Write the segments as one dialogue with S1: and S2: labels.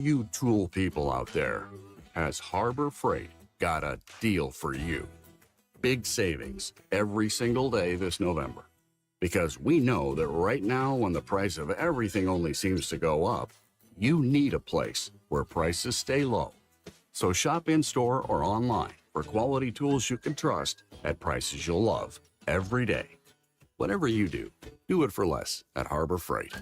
S1: You tool people out there, has Harbor Freight got a deal for you? Big savings every single day this November. Because we know that right now, when the price of everything only seems to go up, you need a place where prices stay low. So shop in-store or online for quality tools you can trust at prices you'll love every day. Whatever you do it for less at Harbor Freight.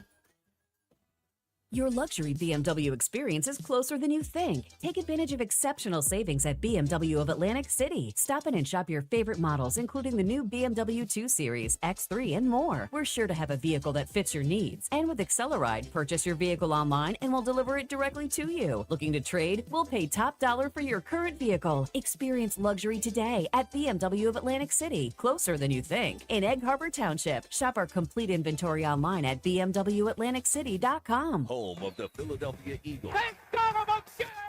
S2: Your luxury BMW experience is closer than you think. Take advantage of exceptional savings at BMW of Atlantic City. Stop in and shop your favorite models, including the new BMW 2 Series, X3, and more. We're sure to have a vehicle that fits your needs. And with Acceleride, purchase your vehicle online and we'll deliver it directly to you. Looking to trade? We'll pay top dollar for your current vehicle. Experience luxury today at BMW of Atlantic City, closer than you think. In Egg Harbor Township, shop our complete inventory online at bmwatlanticcity.com.
S3: Home of the Philadelphia Eagles.
S4: Hey, Donovan,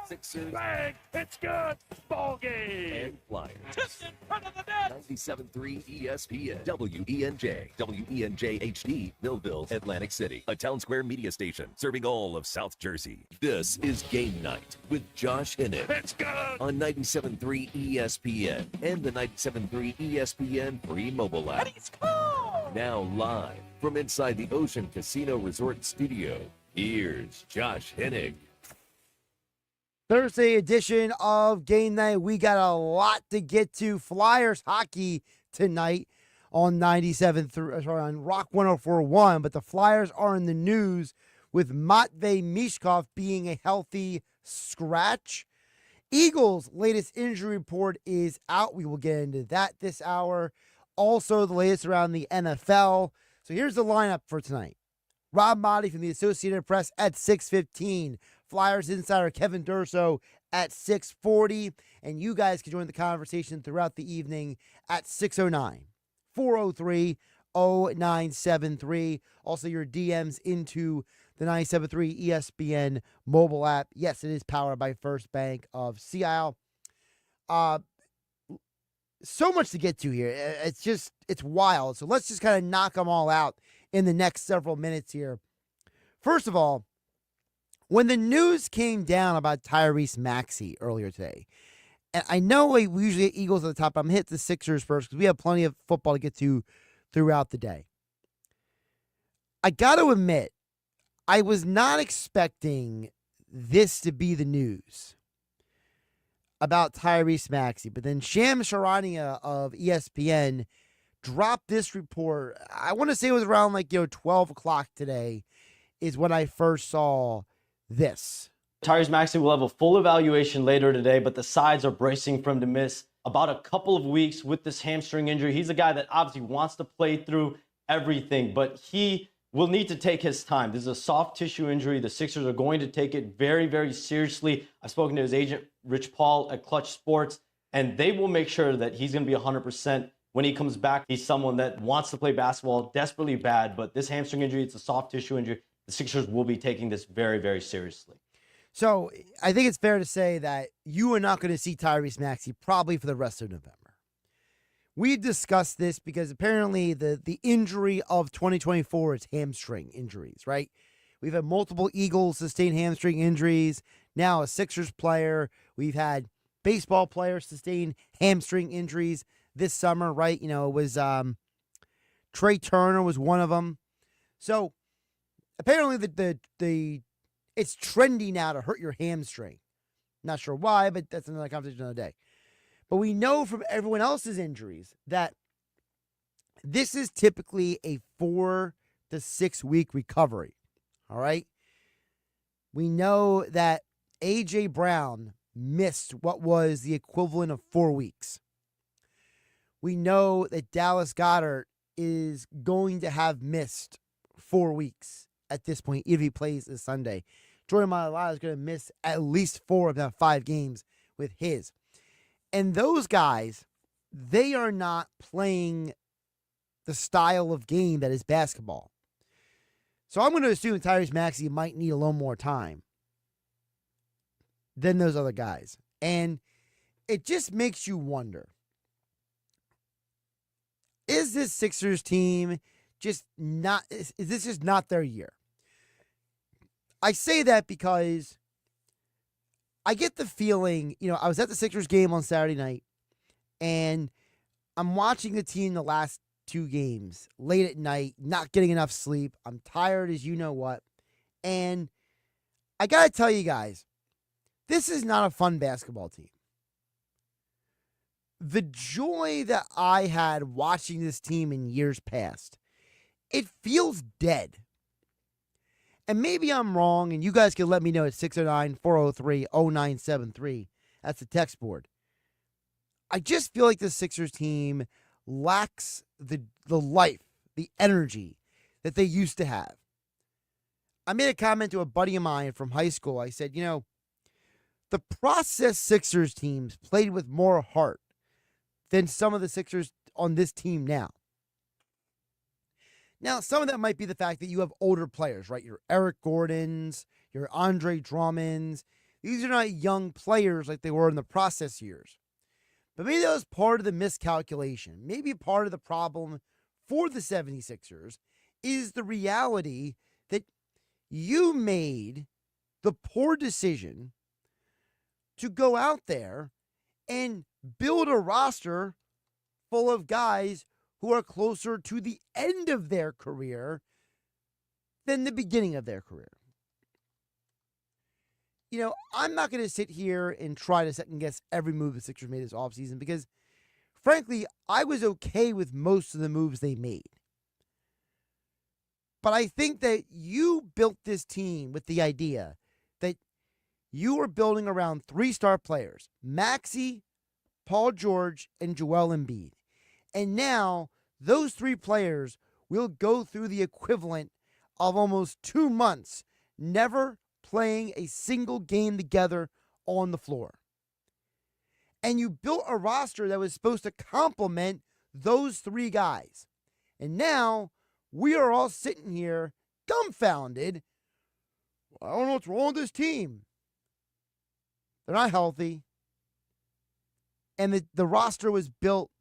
S3: Sixers.
S4: bang, it's good. Ball game.
S3: And Flyers.
S4: Just in front of the net.
S3: 97.3 ESPN. WENJ. WENJ HD. Millville, Atlantic City. A Town Square media station serving all of South Jersey. This is Game Night with Josh Hennig.
S4: It's good.
S3: On 97.3 ESPN and the 97.3 ESPN free mobile app.
S4: And he's cool.
S3: Now live from inside the Ocean Casino Resort Studio. Here's Josh Hennig.
S5: Thursday edition of Game Night. We got a lot to get to. Flyers hockey tonight on 97.3, sorry, on Rock 104.1, but the Flyers are in the news with Matvei Michkov being a healthy scratch. Eagles' latest injury report is out. We will get into that this hour. Also, the latest around the NFL. So here's the lineup for tonight. Rob Maaddi from the Associated Press at 6:15. Flyers insider Kevin Durso at 6:40. And you guys can join the conversation throughout the evening at 6:09. 403-0973. Also, your DMs into the 97.3 ESPN mobile app. Yes, it is powered by First Bank of Sea Isle. So much to get to here. It's wild. So let's just kind of knock them all out in the next several minutes here. First of all, when the news came down about Tyrese Maxey earlier today, and I know we usually get Eagles at the top, but I'm going to hit the Sixers first because we have plenty of football to get to throughout the day. I got to admit, I was not expecting this to be the news about Tyrese Maxey, but then Shams Charania of ESPN dropped this report. I want to say it was around 12 o'clock today is when I first saw this.
S6: Tyrese Maxey will have a full evaluation later today, but the sides are bracing for him to miss about a couple of weeks with this hamstring injury. He's a guy that obviously wants to play through everything, but he will need to take his time. This is a soft tissue injury. The Sixers are going to take it very, very seriously. I've spoken to his agent, Rich Paul, at Clutch Sports, and they will make sure that he's going to be 100% when he comes back. He's someone that wants to play basketball desperately bad, but this hamstring injury, it's a soft tissue injury. The Sixers will be taking this very, very seriously.
S5: So I think it's fair to say that you are not going to see Tyrese Maxey probably for the rest of November. We've discussed this because apparently the injury of 2024 is hamstring injuries, right? We've had multiple Eagles sustain hamstring injuries. Now a Sixers player. We've had baseball players sustain hamstring injuries this summer, right? It was Trey Turner was one of them. So apparently the it's trendy now to hurt your hamstring. Not sure why, but that's another conversation another day. But we know from everyone else's injuries that this is typically a 4 to 6 week recovery. All right. We know that A.J. Brown missed what was the equivalent of 4 weeks. We know that Dallas Goedert is going to have missed 4 weeks at this point, if he plays this Sunday. Jordan Mailata is going to miss at least 4 of that 5 games with his. And those guys, they are not playing the style of game that is basketball. So I'm going to assume Tyrese Maxey might need a little more time than those other guys. And it just makes you wonder, is this Sixers team just not, is this just not their year? I say that because I get the feeling, I was at the Sixers game on Saturday night, and I'm watching the team the last 2 games, late at night, not getting enough sleep. I'm tired as you know what. And I got to tell you guys, this is not a fun basketball team. The joy that I had watching this team in years past, it feels dead. And maybe I'm wrong, and you guys can let me know at 609-403-0973. That's the text board. I just feel like the Sixers team lacks the life, the energy that they used to have. I made a comment to a buddy of mine from high school. I said, the process Sixers teams played with more heart than some of the Sixers on this team now. Now, some of that might be the fact that you have older players, right? Your Eric Gordons, your Andre Drummonds. These are not young players like they were in the process years. But maybe that was part of the miscalculation. Maybe part of the problem for the 76ers is the reality that you made the poor decision to go out there and build a roster full of guys who are closer to the end of their career than the beginning of their career. I'm not going to sit here and try to second guess every move the Sixers made this offseason because, frankly, I was okay with most of the moves they made. But I think that you built this team with the idea that you were building around 3 star players, Maxey, Paul George, and Joel Embiid. And now those 3 players will go through the equivalent of almost 2 months never playing a single game together on the floor. And you built a roster that was supposed to complement those 3 guys. And now we are all sitting here dumbfounded. I don't know what's wrong with this team. They're not healthy. And the roster was built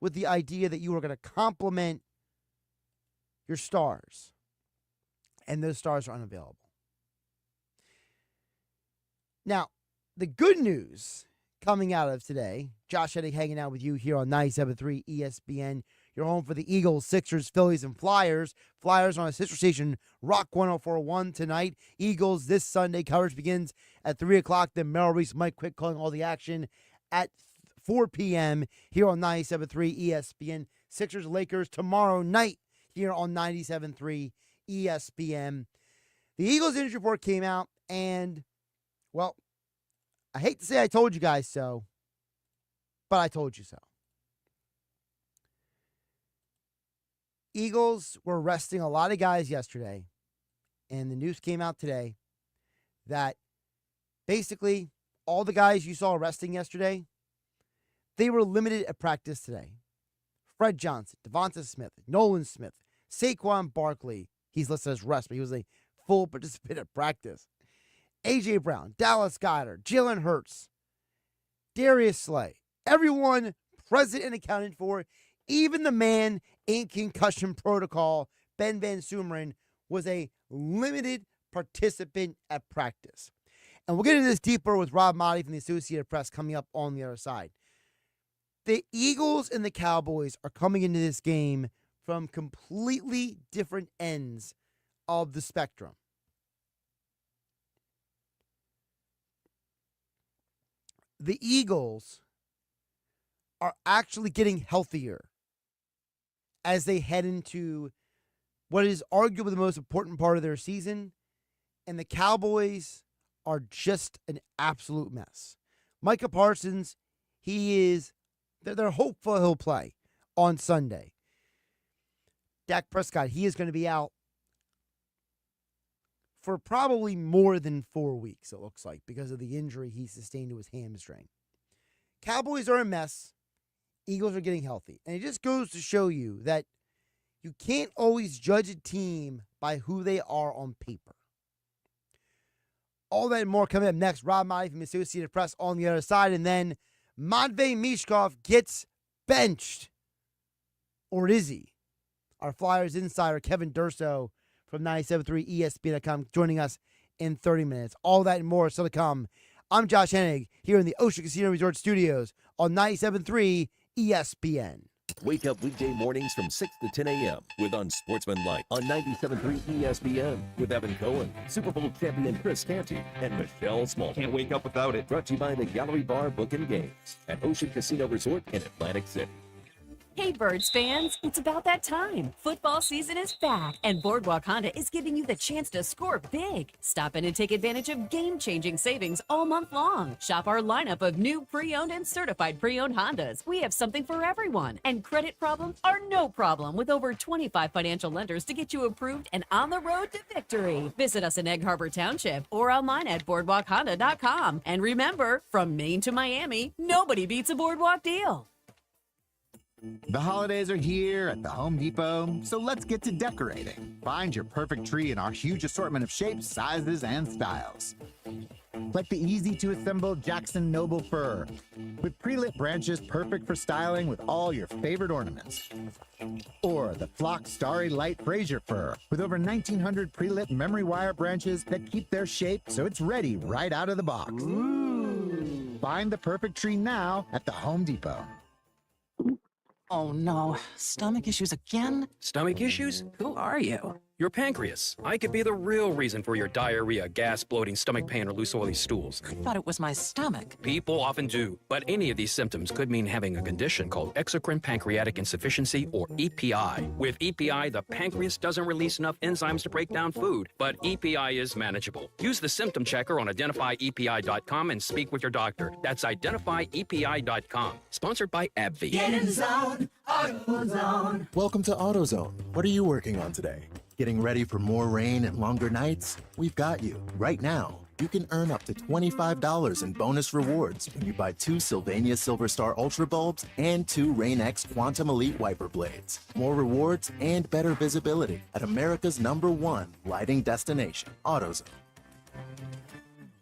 S5: with the idea that you were going to complement your stars. And those stars are unavailable. Now, the good news coming out of today, Josh Hennig hanging out with you here on 97.3 ESPN. You're home for the Eagles, Sixers, Phillies, and Flyers. Flyers on a sister station, Rock 104.1 tonight. Eagles this Sunday. Coverage begins at 3 o'clock. Then Merrill Reese, Mike Quick calling all the action at 4 p.m. here on 97.3 ESPN. Sixers, Lakers tomorrow night here on 97.3 ESPN. The Eagles injury report came out, and, well, I hate to say I told you guys so, but I told you so. Eagles were resting a lot of guys yesterday, and the news came out today that basically all the guys you saw resting yesterday, they were limited at practice today. Fred Johnson, Devonta Smith, Nolan Smith, Saquon Barkley, he's listed as rest, but he was a full participant at practice. A.J. Brown, Dallas Goedert, Jalen Hurts, Darius Slay, everyone present and accounted for, even the man in concussion protocol, Ben Van Sumeren, was a limited participant at practice. And we'll get into this deeper with Rob Maaddi from the Associated Press coming up on the other side. The Eagles and the Cowboys are coming into this game from completely different ends of the spectrum. The Eagles are actually getting healthier as they head into what is arguably the most important part of their season, and the Cowboys are just an absolute mess. Micah Parsons, they're hopeful he'll play on Sunday. Dak Prescott, he is going to be out for probably more than 4 weeks, it looks like, because of the injury he sustained to his hamstring. Cowboys are a mess. Eagles are getting healthy. And it just goes to show you that you can't always judge a team by who they are on paper. All that and more coming up next. Rob Maaddi from the Associated Press on the other side. And then Matvei Michkov gets benched. Or is he? Our Flyers insider, Kevin Durso from 97.3 ESPN.com, joining us in 30 minutes. All that and more still to come I'm Josh Hennig here in the Ocean Casino Resort Studios on 97.3 ESPN.
S3: Wake up weekday mornings from 6 to 10 a.m. with Unsportsmanlike on 97.3 ESPN with Evan Cohen, Super Bowl champion Chris Canty, and Michelle Small. Can't wake up without it. Brought to you by the Gallery Bar Book and Games at Ocean Casino Resort in Atlantic City.
S2: Hey, Birds fans, it's about that time. Football season is back, and Boardwalk Honda is giving you the chance to score big. Stop in and take advantage of game-changing savings all month long. Shop our lineup of new pre-owned and certified pre-owned Hondas. We have something for everyone, and credit problems are no problem with over 25 financial lenders to get you approved and on the road to victory. Visit us in Egg Harbor Township or online at boardwalkhonda.com. And remember, from Maine to Miami, nobody beats a Boardwalk deal.
S7: The holidays are here at the Home Depot, so let's get to decorating. Find your perfect tree in our huge assortment of shapes, sizes, and styles. Like the easy-to-assemble Jackson Noble fir, with pre-lit branches perfect for styling with all your favorite ornaments. Or the Flock Starry Light Fraser fir, with over 1,900 pre-lit memory wire branches that keep their shape so it's ready right out of the box. Ooh. Find the perfect tree now at the Home Depot.
S8: Oh no, stomach issues again?
S9: Stomach issues? Who are you? Your pancreas. I could be the real reason for your diarrhea, gas, bloating, stomach pain, or loose oily stools.
S8: I thought it was my stomach.
S9: People often do, but any of these symptoms could mean having a condition called exocrine pancreatic insufficiency, or EPI. With EPI, the pancreas doesn't release enough enzymes to break down food, but EPI is manageable. Use the symptom checker on identifyepi.com and speak with your doctor. That's identifyepi.com. Sponsored by AbbVie.
S10: Get in the zone, AutoZone.
S11: Welcome to AutoZone. What are you working on today? Getting ready for more rain and longer nights? We've got you. Right now, you can earn up to $25 in bonus rewards when you buy 2 Sylvania Silver Star Ultra bulbs and 2 Rain-X Quantum Elite wiper blades. More rewards and better visibility at America's #1 lighting destination, AutoZone.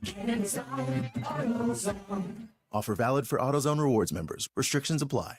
S10: Get in the zone, AutoZone.
S11: Offer valid for AutoZone Rewards members. Restrictions apply.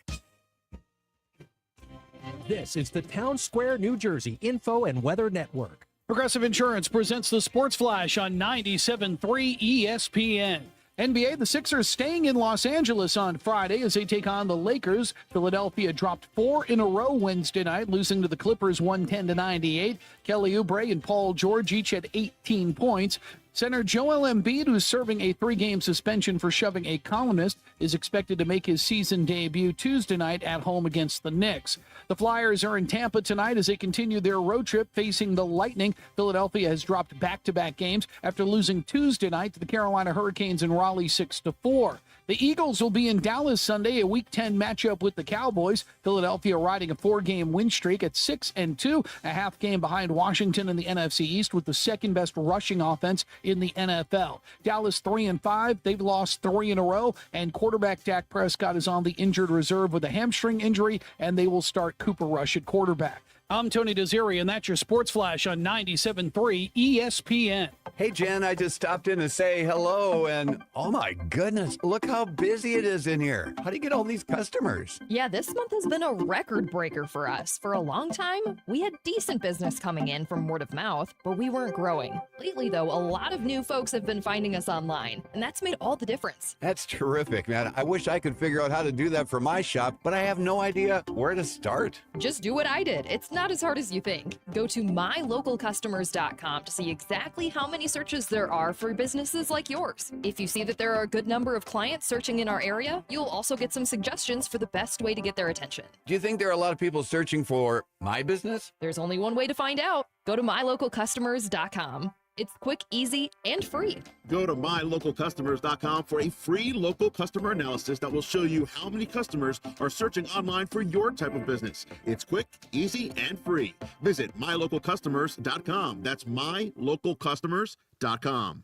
S12: This is the Town Square, New Jersey Info and Weather Network.
S13: Progressive Insurance presents the Sports Flash on 97.3 ESPN. NBA, the Sixers staying in Los Angeles on Friday as they take on the Lakers. Philadelphia dropped 4 in a row Wednesday night, losing to the Clippers 110-98. Kelly Oubre and Paul George each had 18 points. Center Joel Embiid, who's serving a 3-game suspension for shoving a columnist, is expected to make his season debut Tuesday night at home against the Knicks. The Flyers are in Tampa tonight as they continue their road trip facing the Lightning. Philadelphia has dropped back-to-back games after losing Tuesday night to the Carolina Hurricanes in Raleigh 6-4. The Eagles will be in Dallas Sunday, a Week 10 matchup with the Cowboys. Philadelphia riding a 4-game win streak at 6-2, a half game behind Washington in the NFC East with the second-best rushing offense in the NFL. Dallas 3-5, they've lost 3 in a row, and quarterback Dak Prescott is on the injured reserve with a hamstring injury, and they will start Cooper Rush at quarterback. I'm Tony Desiri, and that's your Sports Flash on 97.3 ESPN.
S14: Hey, Jen, I just stopped in to say hello, and oh my goodness, look how busy it is in here. How do you get all these customers?
S15: Yeah, this month has been a record breaker for us. For a long time, we had decent business coming in from word of mouth, but we weren't growing. Lately, though, a lot of new folks have been finding us online, and that's made all the difference.
S14: That's terrific, man. I wish I could figure out how to do that for my shop, but I have no idea where to start.
S15: Just do what I did. It's not as hard as you think. Go to mylocalcustomers.com to see exactly how many searches there are for businesses like yours. If you see that there are a good number of clients searching in our area, you'll also get some suggestions for the best way to get their attention.
S14: Do you think there are a lot of people searching for my business?
S15: There's only one way to find out. Go to mylocalcustomers.com. It's quick, easy, and free.
S16: Go to mylocalcustomers.com for a free local customer analysis that will show you how many customers are searching online for your type of business. It's quick, easy, and free. Visit mylocalcustomers.com. That's mylocalcustomers.com.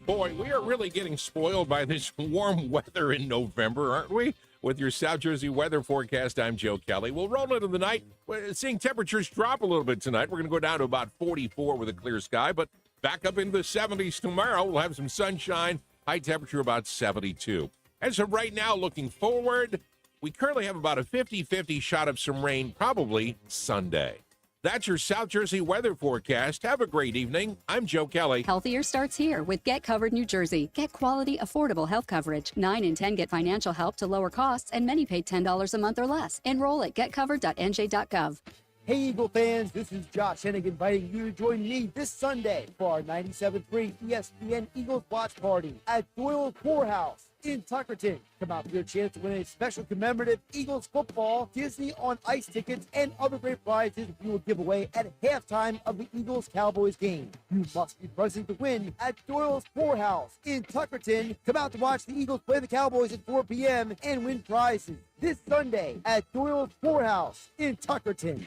S17: Boy, we are really getting spoiled by this warm weather in November, aren't we? With your South Jersey weather forecast, I'm Joe Kelly. We'll roll into the night. We're seeing temperatures drop a little bit tonight. We're going to go down to about 44 with a clear sky, but back up into the 70s tomorrow. We'll have some sunshine, high temperature about 72. As of right now, looking forward, we currently have about a 50-50 shot of some rain, probably Sunday. That's your South Jersey weather forecast. Have a great evening. I'm Joe Kelly.
S18: Healthier starts here with Get Covered New Jersey. Get quality, affordable health coverage. 9 in 10 get financial help to lower costs, and many pay $10 a month or less. Enroll at getcovered.nj.gov.
S5: Hey, Eagle fans, this is Josh Hennig inviting you to join me this Sunday for our 97.3 ESPN Eagles Watch Party at Doyle's Poorhouse in Tuckerton. Come out for your chance to win a special commemorative Eagles football, Disney on Ice tickets, and other great prizes we will give away at halftime of the Eagles-Cowboys game. You must be present to win at Doyle's Poorhouse in Tuckerton. Come out to watch the Eagles play the Cowboys at 4 p.m. and win prizes this Sunday at Doyle's Poorhouse in Tuckerton.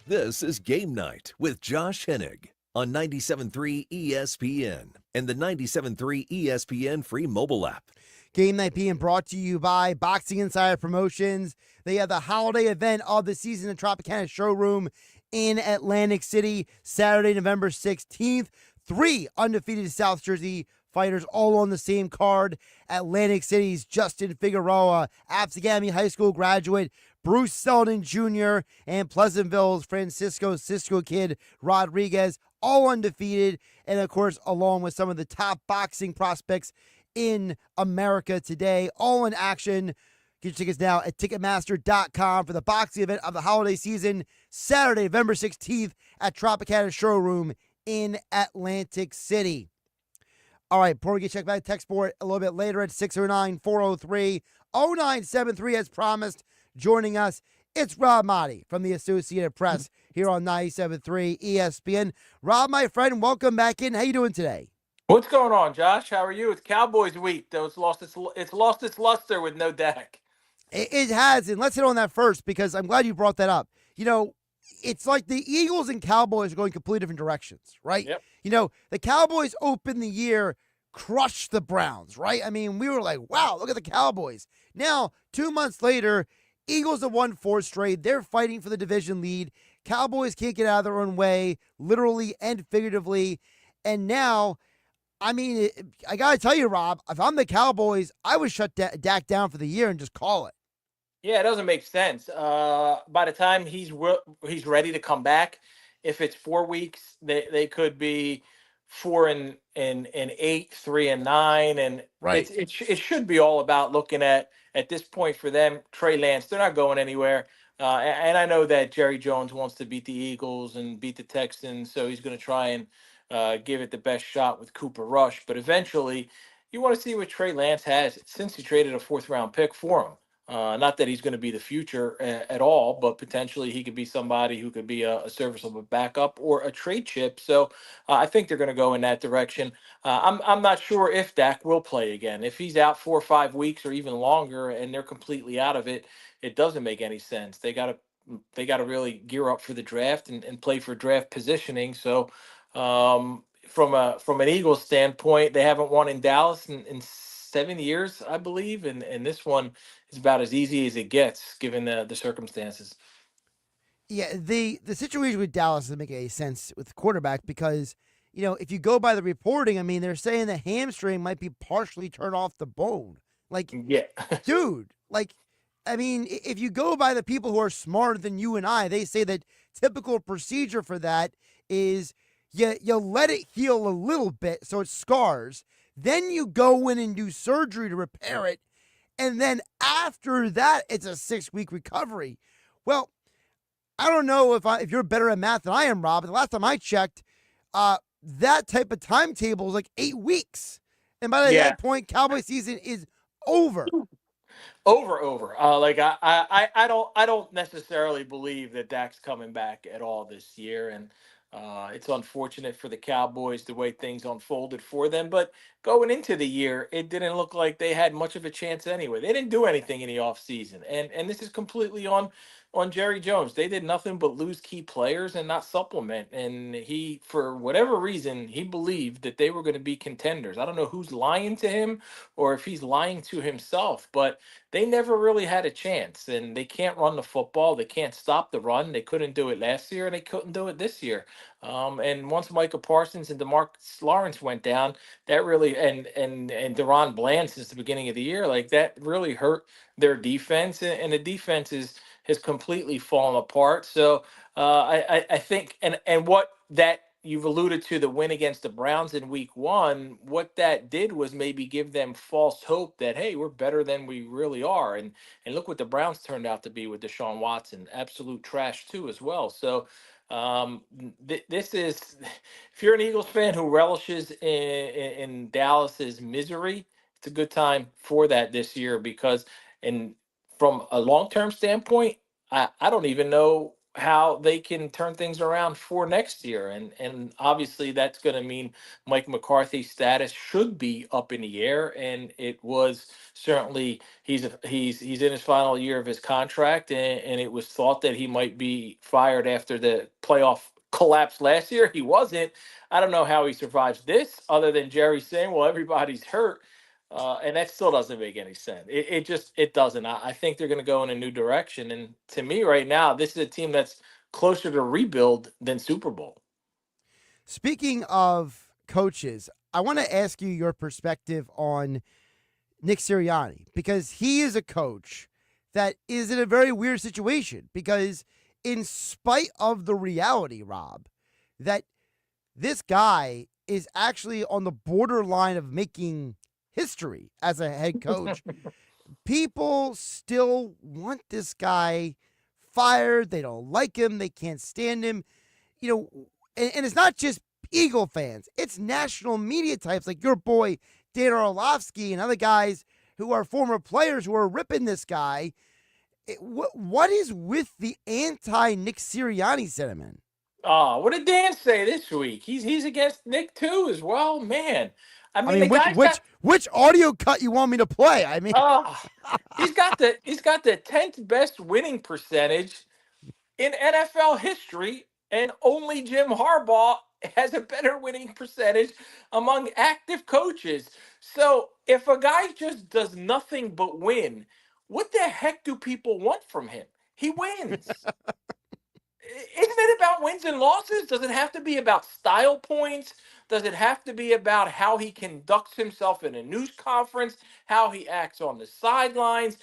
S3: This is Game Night with Josh Hennig on 97.3 ESPN and the 97.3 ESPN free mobile app.
S5: Game Night being brought to you by Boxing Insider Promotions. They have the holiday event of the season at Tropicana Showroom in Atlantic City, Saturday, November 16th. 3 undefeated South Jersey fighters all on the same card. Atlantic City's Justin Figueroa, Absegami High School graduate Bruce Selden Jr., and Pleasantville's Francisco Cisco Kid Rodriguez, all undefeated, and of course, along with some of the top boxing prospects in America today, all in action. Get your tickets now at Ticketmaster.com for the boxing event of the holiday season, Saturday, November 16th at Tropicana Showroom in Atlantic City. All right, before we get checked back, text board a little bit later at 609-403-0973 as promised. Joining us, it's Rob Maaddi from the Associated Press here on 97.3 ESPN. Rob, my friend, welcome back in. How you doing today?
S19: What's going on, Josh? How are you? It's Cowboys week, though. It's lost its luster with no Dak.
S5: It has, and let's hit on that first because I'm glad you brought that up. You know, it's like the Eagles and Cowboys are going completely different directions, right?
S19: Yep.
S5: You know, the Cowboys opened the year, crushed the Browns, right? I mean, we were like, wow, look at the Cowboys. Now, 2 months later, Eagles have won 4 straight. They're fighting for the division lead. Cowboys can't get out of their own way, literally and figuratively. And now, I mean, I got to tell you, Rob, if I'm the Cowboys, I would shut Dak down for the year and just call it.
S19: Yeah, it doesn't make sense. By the time he's ready to come back, if it's 4 weeks, they could be 4-8, 3-9, and
S5: right.
S19: It should be all about looking at this point for them. Trey Lance, they're not going anywhere. And I know that Jerry Jones wants to beat the Eagles and beat the Texans, so he's going to try and give it the best shot with Cooper Rush. But eventually, you want to see what Trey Lance has since he traded a 4th-round pick for him. Not that he's going to be the future at all, but potentially he could be somebody who could be a serviceable backup or a trade chip. So I think they're going to go in that direction. I'm not sure if Dak will play again. If he's out 4 or 5 weeks or even longer and they're completely out of it, it doesn't make any sense. They got to really gear up for the draft and play for draft positioning. So from an Eagles standpoint, they haven't won in Dallas in 7 years, I believe, and this one is about as easy as it gets given the circumstances.
S5: Yeah, the situation with Dallas doesn't make any sense with the quarterback because, you know, if you go by the reporting, I mean, they're saying the hamstring might be partially turned off the bone. Like,
S19: yeah,
S5: dude, like, I mean, if you go by the people who are smarter than you and I, they say that typical procedure for that is you let it heal a little bit so it scars. Then you go in and do surgery to repair it. And then after that, it's a 6-week recovery. Well, I don't know if you're better at math than I am, Rob. But the last time I checked, that type of timetable is like 8 weeks. And by that point, Cowboy season is over.
S19: Over. Like I don't necessarily believe that Dak's coming back at all this year, and it's unfortunate for the Cowboys the way things unfolded for them. But going into the year, it didn't look like they had much of a chance anyway. They didn't do anything in the offseason. And this is completely on Jerry Jones. They did nothing but lose key players and not supplement. And he, for whatever reason, he believed that they were going to be contenders. I don't know who's lying to him or if he's lying to himself, but they never really had a chance. And they can't run the football. They can't stop the run. They couldn't do it last year, and they couldn't do it this year. And once Micah Parsons and DeMarcus Lawrence went down, that really and Deron Bland since the beginning of the year, like that really hurt their defense. And the defense has completely fallen apart. So I think, and what that you've alluded to, the win against the Browns in week 1, what that did was maybe give them false hope that, hey, we're better than we really are. And look what the Browns turned out to be with Deshaun Watson, absolute trash too as well. So this is, if you're an Eagles fan who relishes in Dallas's misery, it's a good time for that this year, because and from a long-term standpoint, I don't even know how they can turn things around for next year. And obviously that's going to mean Mike McCarthy's status should be up in the air. And it was certainly, he's in his final year of his contract, and it was thought that he might be fired after the playoff collapse last year. He wasn't. I don't know how he survives this, other than Jerry saying, well, everybody's hurt. And that still doesn't make any sense. It doesn't. I think they're going to go in a new direction. And to me, right now, this is a team that's closer to rebuild than Super Bowl.
S5: Speaking of coaches, I want to ask you your perspective on Nick Sirianni, because he is a coach that is in a very weird situation, because in spite of the reality, Rob, that this guy is actually on the borderline of making history as a head coach, people still want this guy fired. They don't like him. They can't stand him. You know, and it's not just Eagle fans. It's national media types like your boy, Dan Orlovsky, and other guys who are former players who are ripping this guy. What is with the anti-Nick Sirianni sentiment?
S19: Oh, what did Dan say this week? He's against Nick too as well, man. I mean the guy's
S5: which audio cut you want me to play? I mean,
S19: he's got the 10th best winning percentage in NFL history, and only Jim Harbaugh has a better winning percentage among active coaches. So if a guy just does nothing but win, what the heck do people want from him? He wins. Isn't it about wins and losses? Does it have to be about style points? Does it have to be about how he conducts himself in a news conference, how he acts on the sidelines?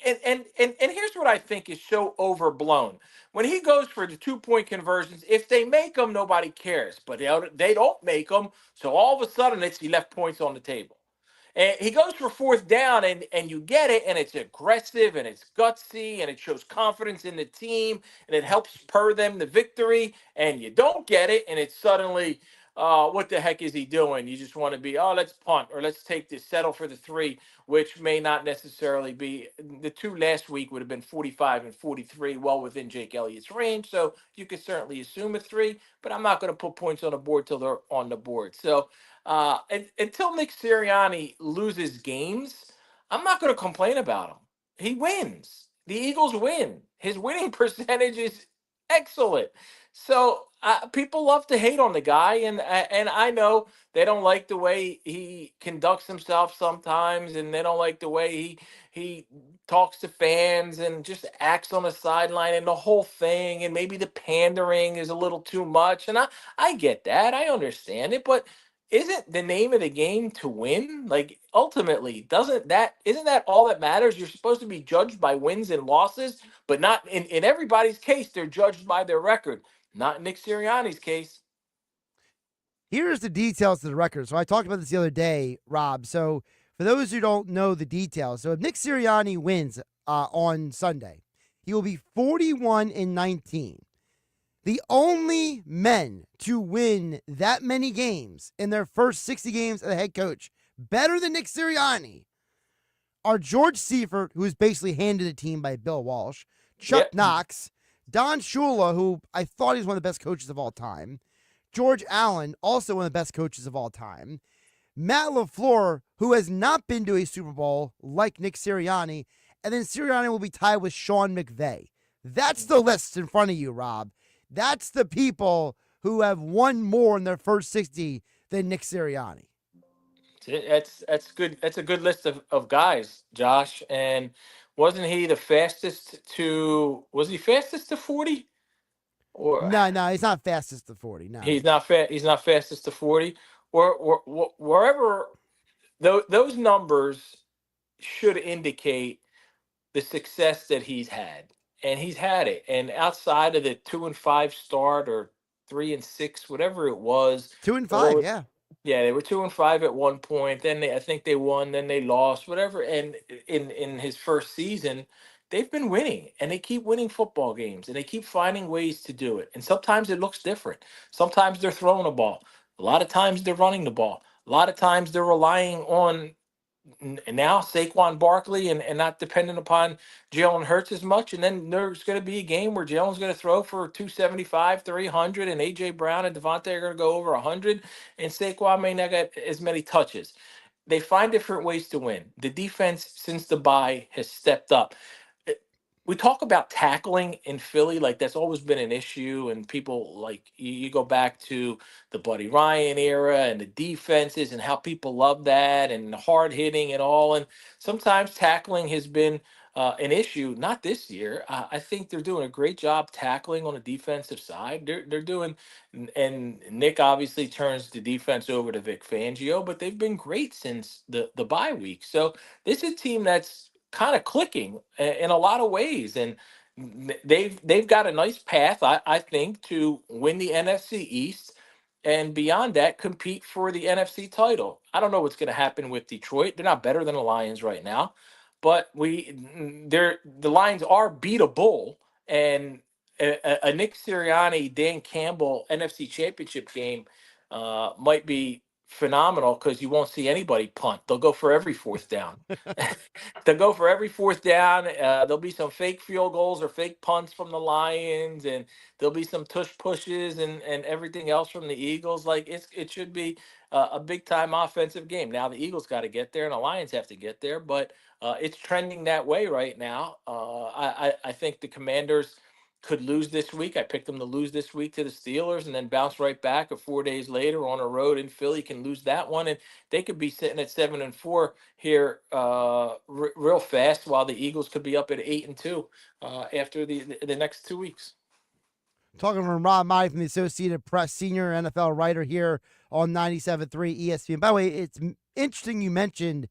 S19: And here's what I think is so overblown. When he goes for the 2-point conversions, if they make them, nobody cares. But they don't make them, so all of a sudden he left points on the table. And he goes for 4th down, and you get it, and it's aggressive, and it's gutsy, and it shows confidence in the team, and it helps spur them to victory. And you don't get it, and it's suddenly, what the heck is he doing? You just want to be, let's punt, or let's take this, settle for the 3, which may not necessarily be. The 2 last week would have been 45 and 43, well within Jake Elliott's range. So you could certainly assume a 3, but I'm not going to put points on the board till they're on the board. So until Nick Sirianni loses games, I'm not going to complain about him. He wins. The Eagles win. His winning percentage is excellent. So people love to hate on the guy, and I know they don't like the way he conducts himself sometimes, and they don't like the way he talks to fans and just acts on the sideline and the whole thing, and maybe the pandering is a little too much. And I get that. I understand it, but isn't the name of the game to win? Like, ultimately, isn't that all that matters? You're supposed to be judged by wins and losses, but not in everybody's case, they're judged by their record. Not in Nick Sirianni's case.
S5: Here's the details to the record. So I talked about this the other day, Rob. So for those who don't know the details, so if Nick Sirianni wins on Sunday, he will be 41-19. The only men to win that many games in their first 60 games as a head coach, better than Nick Sirianni, are George Seifert, who was basically handed the team by Bill Walsh, Chuck Knox, Don Shula, who I thought he was one of the best coaches of all time, George Allen, also one of the best coaches of all time, Matt LaFleur, who has not been to a Super Bowl like Nick Sirianni, and then Sirianni will be tied with Sean McVay. That's the list in front of you, Rob. That's the people who have won more in their first 60 than Nick Sirianni.
S19: That's good. That's a good list of guys, Josh. And wasn't he the fastest to? Was he fastest to 40? Or
S5: no, he's not fastest to 40. No,
S19: he's not He's not fastest to 40. Or wherever those numbers should indicate the success that he's had. and he's had it. And outside of the 2-5 start or 3-6, whatever it was,
S5: 2-5, yeah.
S19: yeah, they were 2-5 at one point. Then I think they won. Then they lost. Whatever. And in his first season, they've been winning, and they keep winning football games, and they keep finding ways to do it. And sometimes it looks different. Sometimes they're throwing a ball. A lot of times they're running the ball. A lot of times they're relying on now Saquon Barkley and not dependent upon Jalen Hurts as much. And then there's going to be a game where Jalen's going to throw for 275, 300, and A.J. Brown and Devontae are going to go over 100, and Saquon may not get as many touches. They find different ways to win. The defense, since the bye, has stepped up. We talk about tackling in Philly, like that's always been an issue. And people like you go back to the Buddy Ryan era and the defenses and how people love that and the hard hitting and all. And sometimes tackling has been an issue. Not this year. I think they're doing a great job tackling on the defensive side. They're doing, and Nick obviously turns the defense over to Vic Fangio, but they've been great since the bye week. So this is a team that's kind of clicking in a lot of ways, and they've got a nice path, I think, to win the NFC East, and beyond that, compete for the NFC title. I don't know what's going to happen with Detroit. They're not better than the Lions right now, but the Lions are beatable, and a Nick Sirianni, Dan Campbell NFC Championship game might be phenomenal because you won't see anybody punt. They'll go for every fourth down. They'll go for every fourth down. There'll be some fake field goals or fake punts from the Lions, and there'll be some tush pushes and everything else from the Eagles. Like it should be a big time offensive game. Now the Eagles got to get there, and the Lions have to get there, but it's trending that way right now. I think the Commanders could lose this week. I picked them to lose this week to the Steelers and then bounce right back 4 days later on a road in Philly, can lose that one. And they could be sitting at 7-4 here real fast, while the Eagles could be up at 8-2 after the next 2 weeks.
S5: Talking from Rob Maaddi from the Associated Press, senior NFL writer here on 97.3 ESPN. By the way, it's interesting you mentioned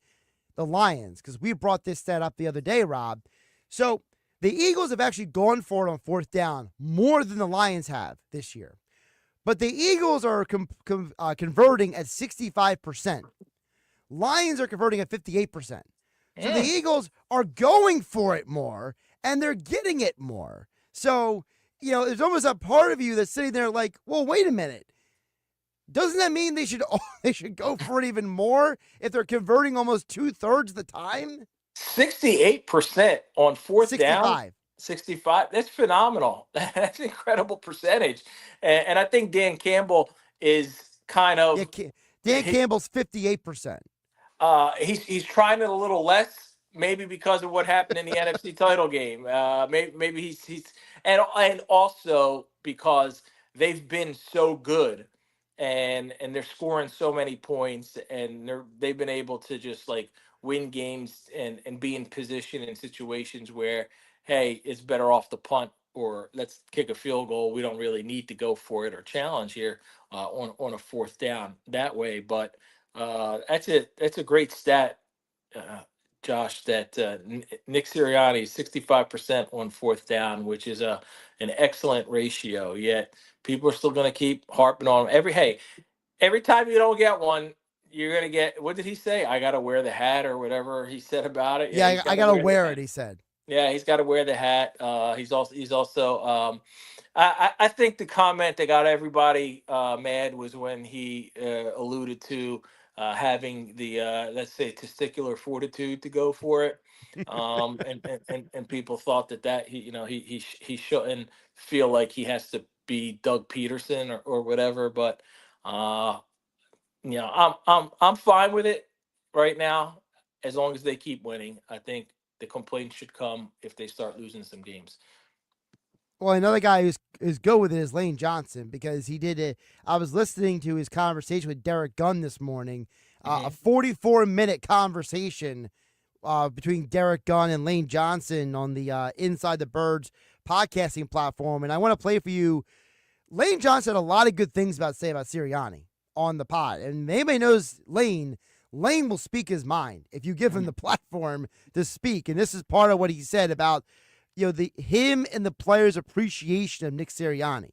S5: the Lions because we brought this stat up the other day, Rob. So the Eagles have actually gone for it on fourth down more than the Lions have this year. But the Eagles are converting at 65%. Lions are converting at 58%. So the Eagles are going for it more, and they're getting it more. So, there's almost a part of you that's sitting there like, well, wait a minute. Doesn't that mean they should go for it even more if they're converting almost 2/3 the time?
S19: 68% on fourth
S5: 65.
S19: down. 65. That's phenomenal. That's an incredible percentage. And I think Dan Campbell is kind of
S5: Dan Campbell's 58%.
S19: He's trying it a little less, maybe because of what happened in the NFC title game. Maybe he's and also because they've been so good and they're scoring so many points, and they've been able to just like win games and be in position in situations where, hey, it's better off to punt or let's kick a field goal. We don't really need to go for it or challenge here on a fourth down that way. But that's a great stat, Josh, that Nick Sirianni is 65% on fourth down, which is an excellent ratio. Yet people are still going to keep harping on him. Every time you don't get one, you're going to get, what did he say? I got to wear the hat or whatever he said about it.
S5: Yeah, I got to wear it, he said.
S19: Yeah, he's got to wear the hat. He's also I think the comment that got everybody mad was when he alluded to having the let's say testicular fortitude to go for it, and people thought that he shouldn't feel like he has to be Doug Peterson or whatever. But I'm fine with it right now as long as they keep winning. I think the complaints should come if they start losing some games.
S5: Well, another guy who's good with it is Lane Johnson, because he did it. I was listening to his conversation with Derek Gunn this morning, a 44-minute conversation between Derek Gunn and Lane Johnson on the Inside the Birds podcasting platform. And I want to play for you. Lane Johnson had a lot of good things to say about Sirianni on the pod. And anybody knows Lane will speak his mind if you give him the platform to speak. And this is part of what he said about him and the players' appreciation of Nick Sirianni.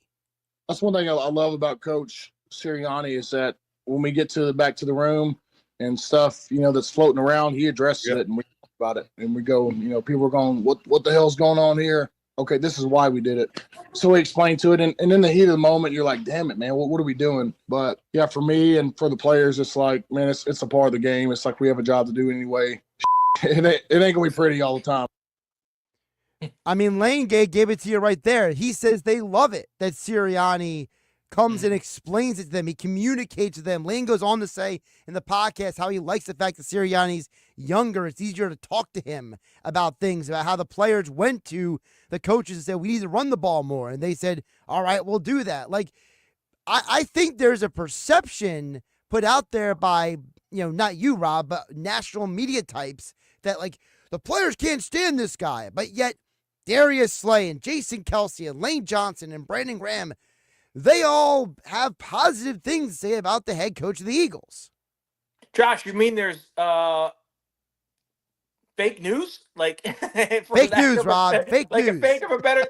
S20: That's one thing I love about Coach Sirianni is that when we get back to the room and stuff, that's floating around, he addresses it and we talk about it. And we go, people are going, what the hell's going on here? Okay, this is why we did it. So we explain to it. And in the heat of the moment, you're like, damn it, man, what are we doing? But yeah, for me and for the players, it's like, man, it's a part of the game. It's like we have a job to do anyway. It ain't going to be pretty all the time.
S5: I mean, Lane gave it to you right there. He says they love it that Sirianni comes and explains it to them. He communicates to them. Lane goes on to say in the podcast how he likes the fact that Sirianni's younger. It's easier to talk to him about things, about how the players went to the coaches and said, we need to run the ball more. And they said, all right, we'll do that. Like, I think there's a perception put out there by, not you, Rob, but national media types that, like, the players can't stand this guy. But yet, Darius Slay and Jason Kelsey and Lane Johnson and Brandon Graham, they all have positive things to say about the head coach of the Eagles.
S19: Josh, you mean there's fake news? Like
S5: fake news, Rob. Fake
S19: like
S5: news.
S19: A fake of a better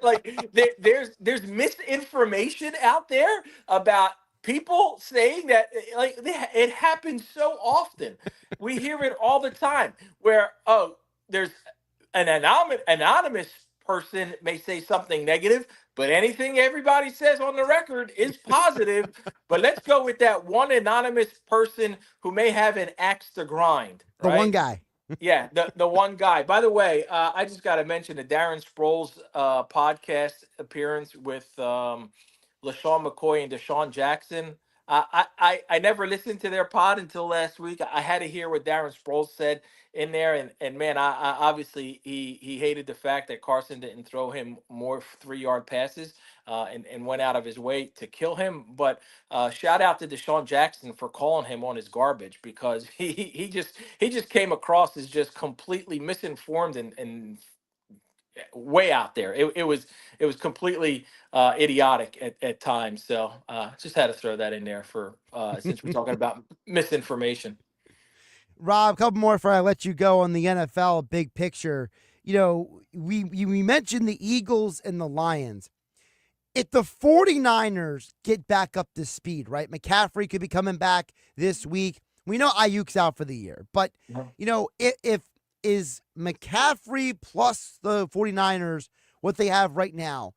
S19: there's misinformation out there about people saying that it happens so often. We hear it all the time where there's an anonymous person may say something negative, but anything everybody says on the record is positive. But let's go with that one anonymous person who may have an axe to grind.
S5: The one guy.
S19: Yeah, the one guy. By the way, I just got to mention the Darren Sproles podcast appearance with LaShawn McCoy and Deshaun Jackson. I never listened to their pod until last week. I had to hear what Darren Sproles said in there, and man, I obviously he hated the fact that Carson didn't throw him more 3-yard passes and went out of his way to kill him. But shout out to Deshaun Jackson for calling him on his garbage, because he just came across as just completely misinformed and way out there. It was completely idiotic at times. So just had to throw that in there for since we're talking about misinformation.
S5: Rob, a couple more before I let you go on the NFL big picture. We mentioned the Eagles and the Lions. If the 49ers get back up to speed, right? McCaffrey could be coming back this week. We know Ayuk's out for the year, but if is McCaffrey plus the 49ers what they have right now,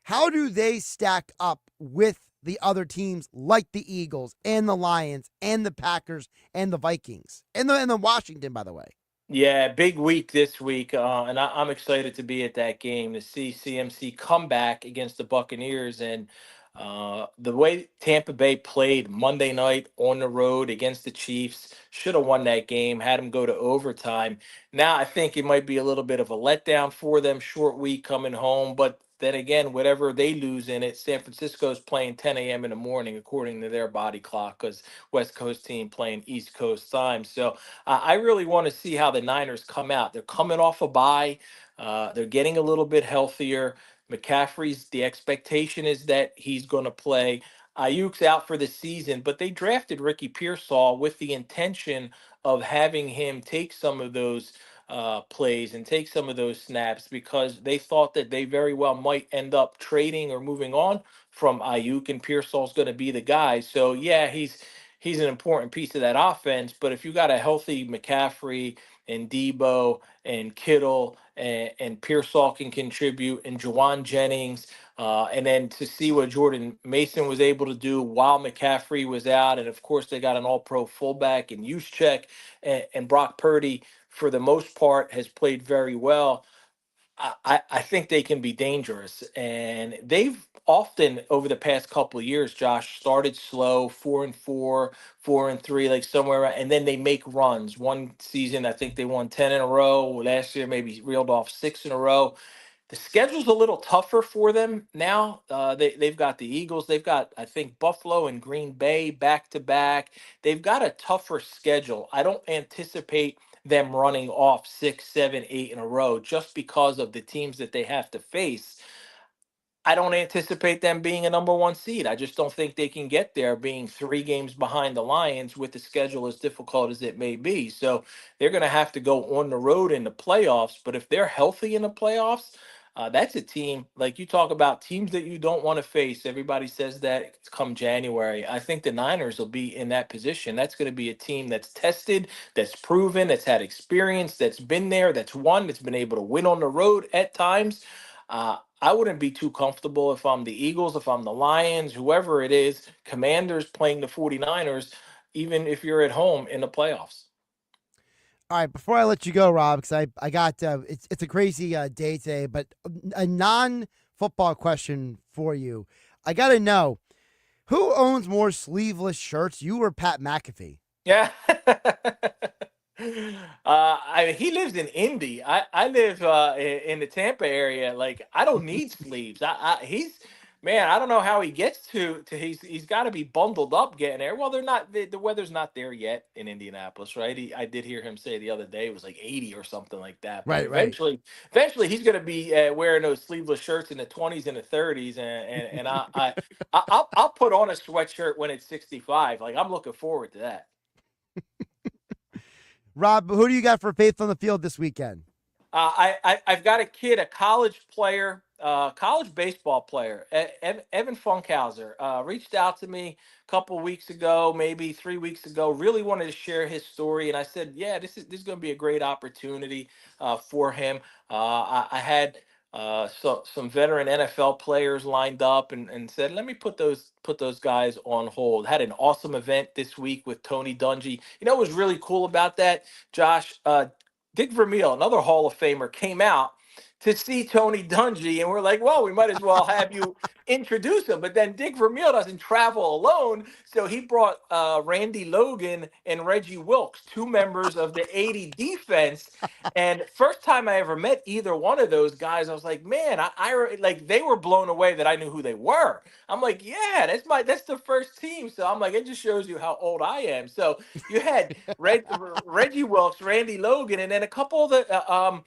S5: how do they stack up with the other teams like the Eagles and the Lions and the Packers and the Vikings and the Washington, by the way?
S19: Yeah, big week this week, and I'm excited to be at that game to see CMC come back against the Buccaneers. And the way Tampa Bay played Monday night on the road against the Chiefs, should have won that game, had them go to overtime. Now I think it might be a little bit of a letdown for them, short week coming home, but then again, whatever they lose in it, San Francisco's playing 10 a.m. in the morning, according to their body clock, because West Coast team playing East Coast time. So I really want to see how the Niners come out. They're coming off a bye. They're getting a little bit healthier. McCaffrey's, the expectation is that he's going to play. Ayuk's out for the season, but they drafted Ricky Pearsall with the intention of having him take some of those plays and take some of those snaps, because they thought that they very well might end up trading or moving on from Ayuk, and Pearsall's going to be the guy. So yeah, he's an important piece of that offense. But if you got a healthy McCaffrey and Debo and Kittle and Pearsall can contribute, and Juwan Jennings, and then to see what Jordan Mason was able to do while McCaffrey was out, and of course they got an All-Pro fullback in Juszczyk, and Brock Purdy, for the most part, has played very well. I think they can be dangerous. And they've often, over the past couple of years, Josh, started slow, 4-4, 4-3, like somewhere around, and then they make runs. One season, I think they won 10 in a row. Last year, maybe reeled off 6 in a row. The schedule's a little tougher for them now. They've got the Eagles. They've got, I think, Buffalo and Green Bay back to back. They've got a tougher schedule. I don't anticipate them running off 6, 7, 8 in a row just because of the teams that they have to face. I don't anticipate them being a number 1 seed. I just don't think they can get there being 3 games behind the Lions with the schedule as difficult as it may be. So they're going to have to go on the road in the playoffs. But if they're healthy in the playoffs, That's a team, like you talk about teams that you don't want to face. Everybody says that come January. I think the Niners will be in that position. That's going to be a team that's tested, that's proven, that's had experience, that's been there, that's won, that's been able to win on the road at times. I wouldn't be too comfortable if I'm the Eagles, if I'm the Lions, whoever it is, Commanders playing the 49ers, even if you're at home in the playoffs.
S5: All right, before I let you go, Rob, because I got it's a crazy day today, but a non-football question for you. I got to know, who owns more sleeveless shirts, you or Pat McAfee?
S19: Yeah. He lives in Indy. I live in the Tampa area. Like, I don't need sleeves. I don't know how he gets to he's got to be bundled up getting there. Well, they're not. The weather's not there yet in Indianapolis, right? I did hear him say the other day it was like 80 or something like that. But
S5: Right.
S19: eventually he's going to be wearing those sleeveless shirts in the 20s and the 30s, and I'll put on a sweatshirt when it's 65. Like, I'm looking forward to that.
S5: Rob, who do you got for Faith on the Field this weekend?
S19: I've got a kid, a college player, college baseball player, Evan Funkhauser, reached out to me a couple weeks ago, maybe 3 weeks ago, really wanted to share his story. And I said, yeah, this is going to be a great opportunity for him. I had some veteran NFL players lined up and said, let me put those guys on hold. Had an awesome event this week with Tony Dungy. You know what was really cool about that, Josh? Dick Vermeil, another Hall of Famer, came out to see Tony Dungy, and we're like, well, we might as well have you introduce him. But then Dick Vermeil doesn't travel alone, so he brought Randy Logan and Reggie Wilkes, two members of the 80 defense. And first time I ever met either one of those guys, I was like, man, I like, they were blown away that I knew who they were. I'm like, yeah, that's the first team. So I'm like, it just shows you how old I am. So you had Reggie Wilkes, Randy Logan, and then a couple of the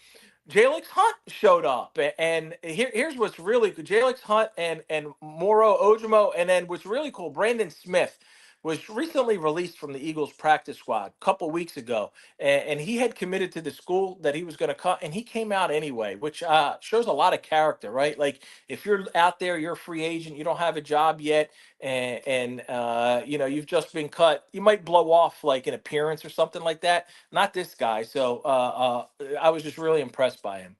S19: Jalix Hunt showed up, and here's what's really good. Jalix Hunt and Moro Ojimo, and then what's really cool, Brandon Smith was recently released from the Eagles practice squad a couple weeks ago, and he had committed to the school that he was going to cut, and he came out anyway, which shows a lot of character, right? Like, if you're out there, you're a free agent, you don't have a job yet, and you've just been cut, you might blow off like an appearance or something like that. Not this guy. So I was just really impressed by him.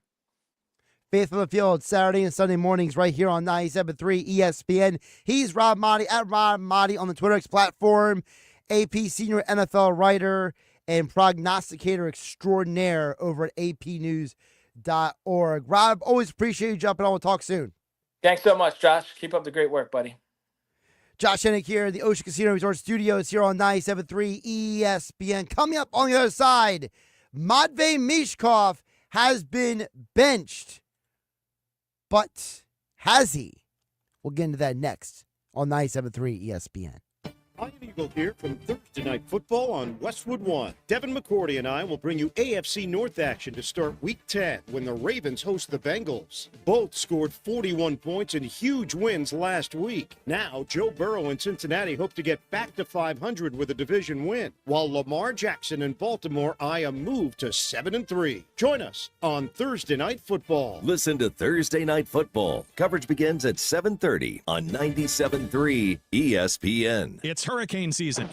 S5: Faith on the Field, Saturday and Sunday mornings right here on 97.3 ESPN. He's Rob Maaddi, at Rob Maaddi on the Twitter X platform, AP senior NFL writer and prognosticator extraordinaire over at apnews.org. Rob, always appreciate you jumping on. We'll talk soon.
S19: Thanks so much, Josh. Keep up the great work, buddy.
S5: Josh Hennig here, the Ocean Casino Resort Studios here on 97.3 ESPN. Coming up on the other side, Matvei Michkov has been benched. But has he? We'll get into that next on 97.3 ESPN.
S21: Ian Eagle here from Thursday Night Football on Westwood One. Devin McCourty and I will bring you AFC North action to start Week 10 when the Ravens host the Bengals. Both scored 41 points in huge wins last week. Now, Joe Burrow and Cincinnati hope to get back to 500 with a division win, while Lamar Jackson and Baltimore eye a move to 7-3. Join us on Thursday Night Football.
S3: Listen to Thursday Night Football. Coverage begins at 7:30 on 97.3 ESPN.
S12: It's hurricane season.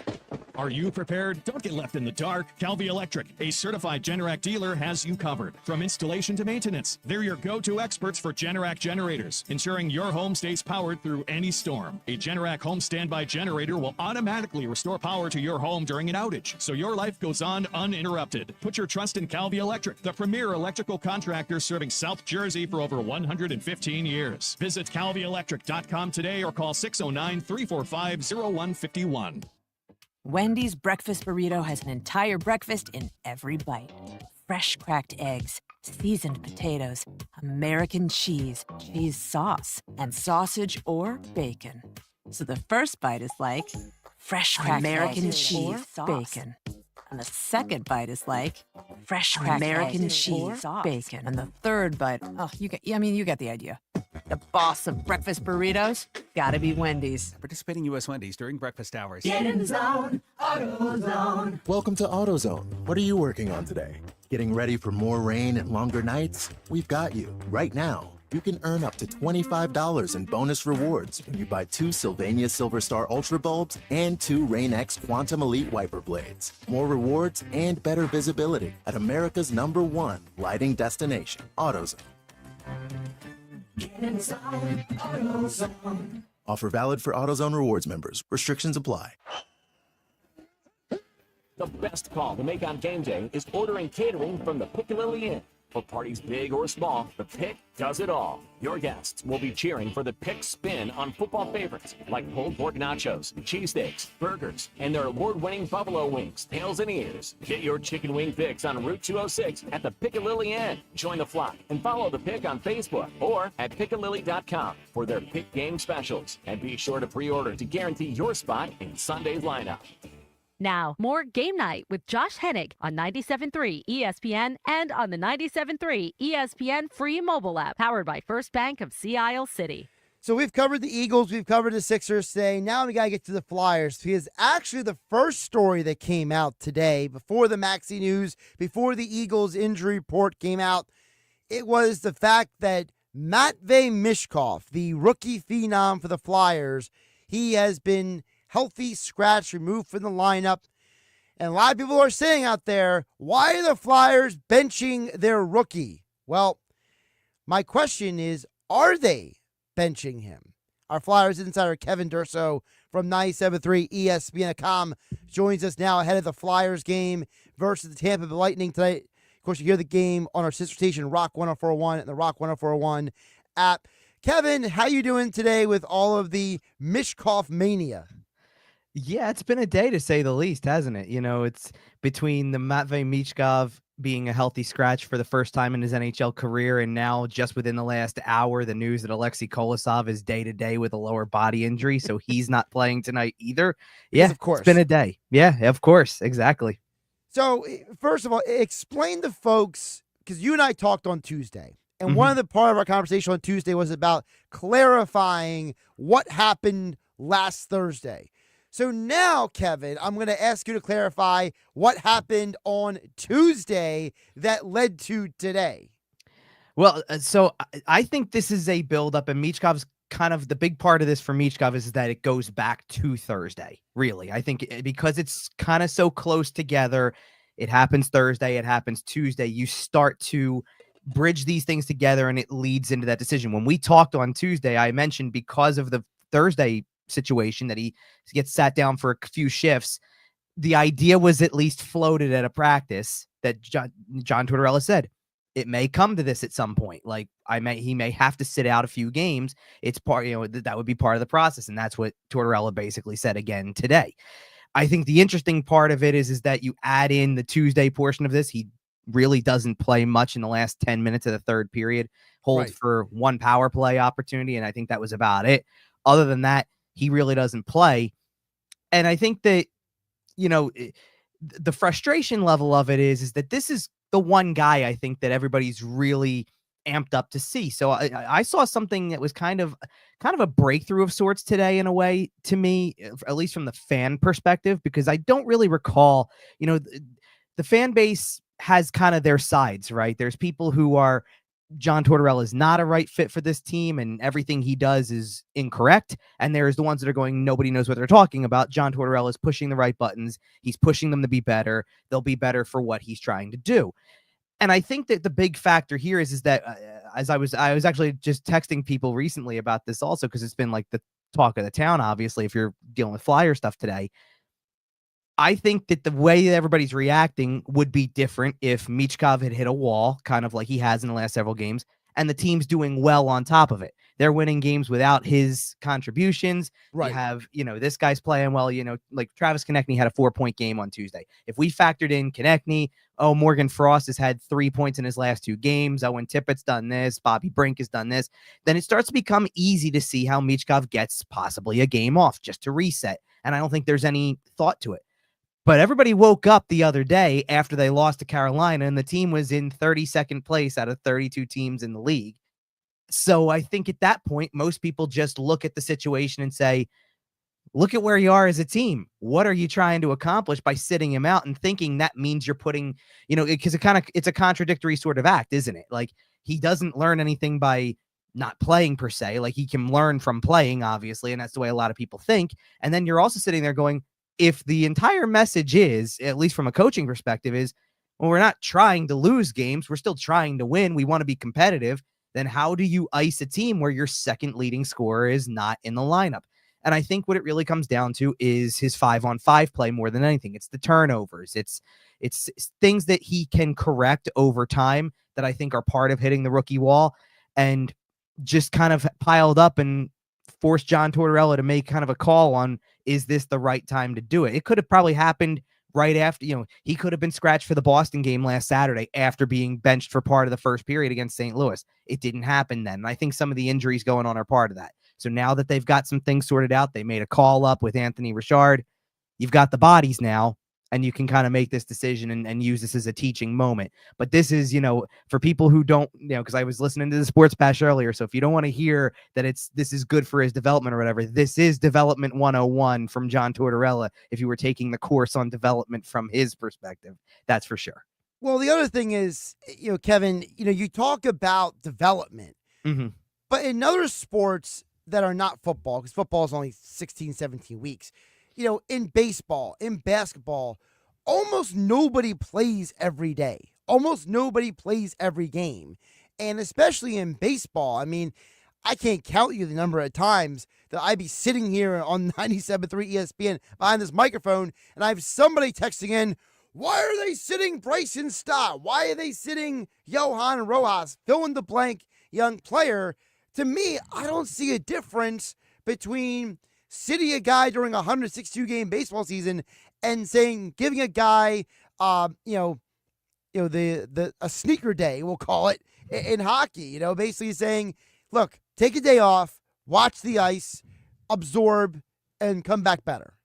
S12: Are you prepared? Don't get left in the dark. Calvi Electric, a certified Generac dealer, has you covered. From installation to maintenance, they're your go-to experts for Generac generators, ensuring your home stays powered through any storm. A Generac home standby generator will automatically restore power to your home during an outage, so your life goes on uninterrupted. Put your trust in Calvi Electric, the premier electrical contractor serving South Jersey for over 115 years. Visit calvielectric.com today or call 609-345-0151.
S22: Wendy's breakfast burrito has an entire breakfast in every bite. Fresh cracked eggs, seasoned potatoes, American cheese, cheese sauce, and sausage or bacon. So the first bite is like fresh cracked American cheese, bacon. And the second bite is like fresh cracked American cheese, bacon. And the third bite, you get the idea. The boss of breakfast burritos, gotta be Wendy's.
S23: Participating U.S. Wendy's during breakfast hours.
S10: Get in the zone, AutoZone.
S11: Welcome to AutoZone. What are you working on today? Getting ready for more rain and longer nights? We've got you right now. you can earn up to $25 in bonus rewards when you buy 2 Sylvania Silver Star Ultra bulbs and 2 Rain-X Quantum Elite wiper blades. More rewards and better visibility at America's #1 lighting destination, AutoZone.
S10: Get inside AutoZone.
S11: Offer valid for AutoZone Rewards members. Restrictions apply.
S1: The best call to make on game day is ordering catering from the Piccalilli Inn. For parties big or small, the Pick does it all. Your guests will be cheering for the Pick spin on football favorites like pulled pork nachos, cheesesteaks, burgers, and their award-winning buffalo wings, tails, and ears. Get your chicken wing fix on Route 206 at the Piccalilli Inn. Join the flock and follow the Pick on Facebook or at piccalilli.com for their Pick game specials. And be sure to pre-order to guarantee your spot in Sunday's lineup.
S4: Now, more Game Night with Josh Hennig on 97.3 ESPN and on the 97.3 ESPN free mobile app, powered by First Bank of Sea Isle City.
S5: So we've covered the Eagles, we've covered the Sixers today. Now we got to get to the Flyers, because actually the first story that came out today, before the Maxey news, before the Eagles injury report came out, it was the fact that Matvei Michkov, the rookie phenom for the Flyers, he has been healthy scratch, removed from the lineup. And a lot of people are saying out there, why are the Flyers benching their rookie? Well, my question is, are they benching him? Our Flyers insider Kevin Durso from 97.3 ESPN.com joins us now ahead of the Flyers game versus the Tampa Bay Lightning tonight. Of course, you hear the game on our sister station, Rock 104.1 and the Rock 104.1 app. Kevin, how you doing today with all of the Michkov mania?
S6: Yeah, it's been a day to say the least, hasn't it? You know, it's between the Matvei Michkov being a healthy scratch for the first time in his NHL career, and now just within the last hour, the news that Alexei Kolosov is day-to-day with a lower body injury, so he's not playing tonight either. Yeah,
S5: of course.
S6: It's been a day. Yeah, of course. Exactly.
S5: So, first of all, explain to folks, because you and I talked on Tuesday, and one of the part of our conversation on Tuesday was about clarifying what happened last Thursday. So now, Kevin, I'm going to ask you to clarify what happened on Tuesday that led to today.
S6: Well, so I think this is a buildup, and Michkov's kind of the big part of this for Michkov is that it goes back to Thursday, really. I think because it's kind of so close together, it happens Thursday, it happens Tuesday, you start to bridge these things together, and it leads into that decision. When we talked on Tuesday, I mentioned because of the Thursday situation that he gets sat down for a few shifts, the idea was at least floated at a practice that John Tortorella said it may come to this at some point. Like he may have to sit out a few games. It's part, that would be part of the process. And that's what Tortorella basically said again today. I think the interesting part of it is that you add in the Tuesday portion of this. He really doesn't play much in the last 10 minutes of the third period, holds for one power play opportunity. And I think that was about it. Other than that, he really doesn't play. And I think that, the frustration level of it is that this is the one guy I think that everybody's really amped up to see. So I saw something that was kind of a breakthrough of sorts today in a way to me, at least from the fan perspective, because I don't really recall, the fan base has kind of their sides, right? There's people who are John Tortorella is not a right fit for this team and everything he does is incorrect. And there's the ones that are going, nobody knows what they're talking about. John Tortorella is pushing the right buttons. He's pushing them to be better. They'll be better for what he's trying to do. And I think that the big factor here is that as I was actually just texting people recently about this also, because it's been like the talk of the town, obviously, if you're dealing with Flyer stuff today. I think that the way that everybody's reacting would be different if Michkov had hit a wall, kind of like he has in the last several games, and the team's doing well on top of it. They're winning games without his contributions. Right. You have, this guy's playing well, like Travis Konechny had a 4-point game on Tuesday. If we factored in Konechny, Morgan Frost has had 3 points in his last 2 games. Owen Tippett's done this. Bobby Brink has done this. Then it starts to become easy to see how Michkov gets possibly a game off just to reset. And I don't think there's any thought to it. But everybody woke up the other day after they lost to Carolina, and the team was in 32nd place out of 32 teams in the league. So I think at that point, most people just look at the situation and say, look at where you are as a team. What are you trying to accomplish by sitting him out and thinking that means you're putting, because it's a contradictory sort of act, isn't it? Like he doesn't learn anything by not playing per se. Like, he can learn from playing, obviously, and that's the way a lot of people think. And then you're also sitting there going, if the entire message is, at least from a coaching perspective, is, well, we're not trying to lose games, we're still trying to win, we want to be competitive, then how do you ice a team where your second leading scorer is not in the lineup? And I think what it really comes down to is his 5-on-5 play more than anything. It's the turnovers. It's things that he can correct over time that I think are part of hitting the rookie wall, and just kind of piled up and forced John Tortorella to make kind of a call on, is this the right time to do it? It could have probably happened right after, he could have been scratched for the Boston game last Saturday after being benched for part of the first period against St. Louis. It didn't happen then. And I think some of the injuries going on are part of that. So now that they've got some things sorted out, they made a call up with Anthony Richard. You've got the bodies now, and you can kind of make this decision and use this as a teaching moment. But this is, for people who don't, because I was listening to the Sports Bash earlier. So if you don't want to hear that this is good for his development or whatever, this is Development 101 from John Tortorella. If you were taking the course on development from his perspective, that's for sure.
S5: Well, the other thing is, Kevin, you talk about development, but in other sports that are not football, because football is only 16, 17 weeks, in baseball, in basketball, almost nobody plays every day. Almost nobody plays every game. And especially in baseball, I mean, I can't count you the number of times that I'd be sitting here on 97.3 ESPN behind this microphone, and I have somebody texting in, why are they sitting Bryson Stott? Why are they sitting Johan Rojas? Fill in the blank young player. To me, I don't see a difference between sitting a guy during a 162-game baseball season and giving a guy, a sneaker day, we'll call it, in hockey. Basically saying, look, take a day off, watch the ice, absorb, and come back better.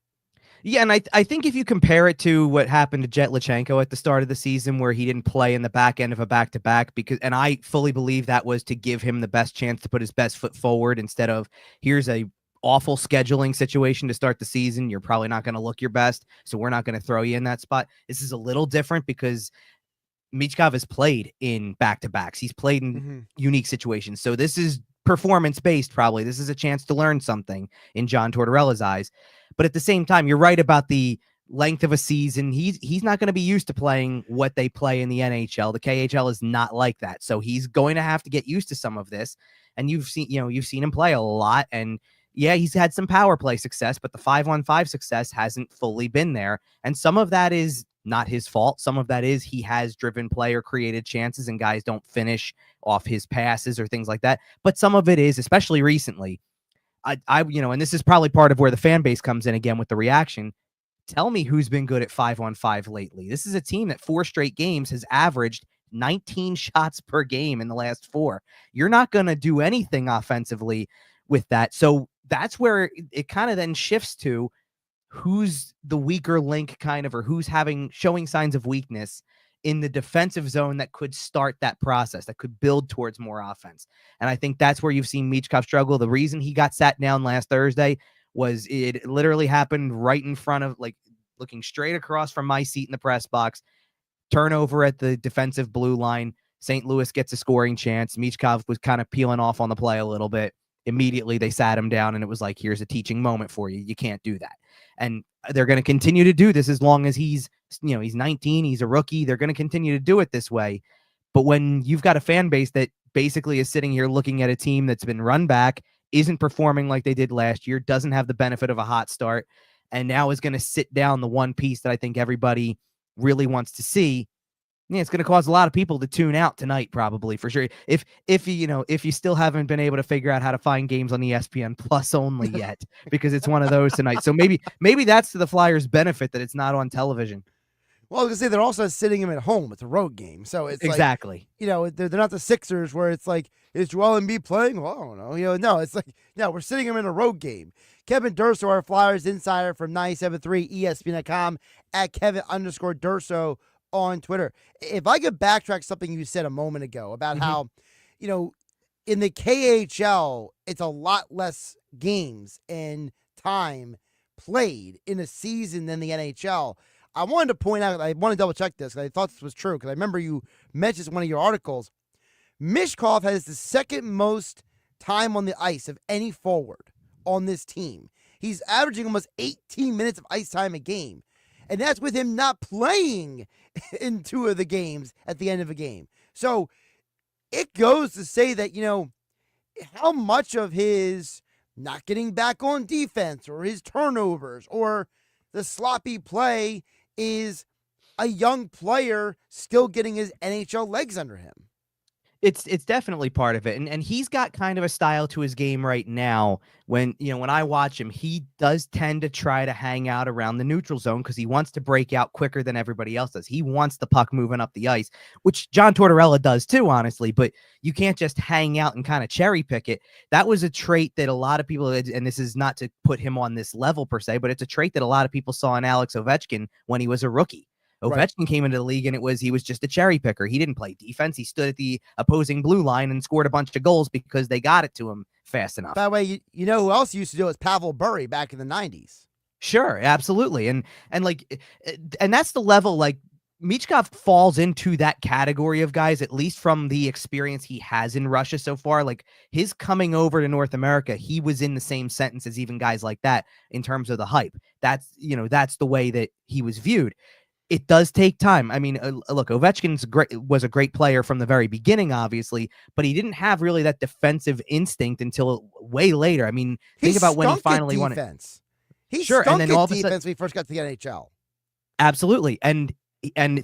S6: Yeah, and I think if you compare it to what happened to Jet Lachenko at the start of the season, where he didn't play in the back end of a back-to-back, and I fully believe that was to give him the best chance to put his best foot forward, instead of, here's a awful scheduling situation to start the season, you're probably not going to look your best, so we're not going to throw you in that spot. This is a little different because Michkov has played in back-to-backs. He's played in unique situations. So this is performance-based, probably. This is a chance to learn something in John Tortorella's eyes. But at the same time, you're right about the length of a season. He's not going to be used to playing what they play in the NHL. The KHL is not like that. So he's going to have to get used to some of this. And you've seen him play a lot. And yeah, he's had some power play success, but the 5-on-5 success hasn't fully been there. And some of that is not his fault. Some of that is he has driven play or created chances, and guys don't finish off his passes or things like that. But some of it is, especially recently, and this is probably part of where the fan base comes in again with the reaction. Tell me who's been good at 5-on-5 lately. This is a team that 4 straight games has averaged 19 shots per game in the last 4. You're not going to do anything offensively with that. So that's where it kind of then shifts to who's the weaker link or who's showing signs of weakness in the defensive zone that could start that process, that could build towards more offense. And I think that's where you've seen Michkov struggle. The reason he got sat down last Thursday was it literally happened right in front of, looking straight across from my seat in the press box. Turnover at the defensive blue line. St. Louis gets a scoring chance. Michkov was kind of peeling off on the play a little bit. Immediately they sat him down, and it was like, here's a teaching moment for you. You can't do that. And they're going to continue to do this as long as he's 19, he's a rookie. They're going to continue to do it this way. But when you've got a fan base that basically is sitting here looking at a team that's been run back, isn't performing like they did last year, doesn't have the benefit of a hot start, and now is going to sit down the one piece that I think everybody really wants to see, yeah, it's going to cause a lot of people to tune out tonight, probably, for sure. If you still haven't been able to figure out how to find games on ESPN Plus only yet, because it's one of those tonight. So maybe that's to the Flyers' benefit that it's not on television.
S5: Well, I was gonna say they're also sitting him at home. It's a road game, so it's
S6: exactly.
S5: They're not the Sixers where it's like, is Joel Embiid playing? Well, I don't know. No, it's like, no, we're sitting him in a road game. Kevin Durso, our Flyers insider from 97.3 ESPN.com at Kevin_Durso on Twitter. If I could backtrack something you said a moment ago about how, in the KHL, it's a lot less games and time played in a season than the NHL. I wanted to point out, I want to double check this, because I thought this was true, because I remember you mentioned this in one of your articles. Michkov has the second most time on the ice of any forward on this team. He's averaging almost 18 minutes of ice time a game. And that's with him not playing in 2 of the games at the end of a game. So it goes to say that, how much of his not getting back on defense or his turnovers or the sloppy play is a young player still getting his NHL legs under him.
S6: It's definitely part of it. And he's got kind of a style to his game right now. When I watch him, he does tend to try to hang out around the neutral zone because he wants to break out quicker than everybody else does. He wants the puck moving up the ice, which John Tortorella does too, honestly, but you can't just hang out and kind of cherry pick it. That was a trait that a lot of people, and this is not to put him on this level per se, but it's a trait that a lot of people saw in Alex Ovechkin when he was a rookie. Ovechkin came into the league and he was just a cherry picker. He didn't play defense. He stood at the opposing blue line and scored a bunch of goals because they got it to him fast enough.
S5: By the way, you know who else used to do it was Pavel Bure back in the 90s.
S6: Sure, absolutely. And that's the level, like, Michkov falls into that category of guys, at least from the experience he has in Russia so far. Like, his coming over to North America, he was in the same sentence as even guys like that in terms of the hype. That's the way that he was viewed. It does take time. I mean, look, Ovechkin was a great player from the very beginning, obviously, but he didn't have really that defensive instinct until way later. I mean, think about when he finally won it.
S5: He
S6: sure,
S5: stunk
S6: and then all
S5: at
S6: of a
S5: defense
S6: sudden,
S5: when he first got to the NHL.
S6: Absolutely, and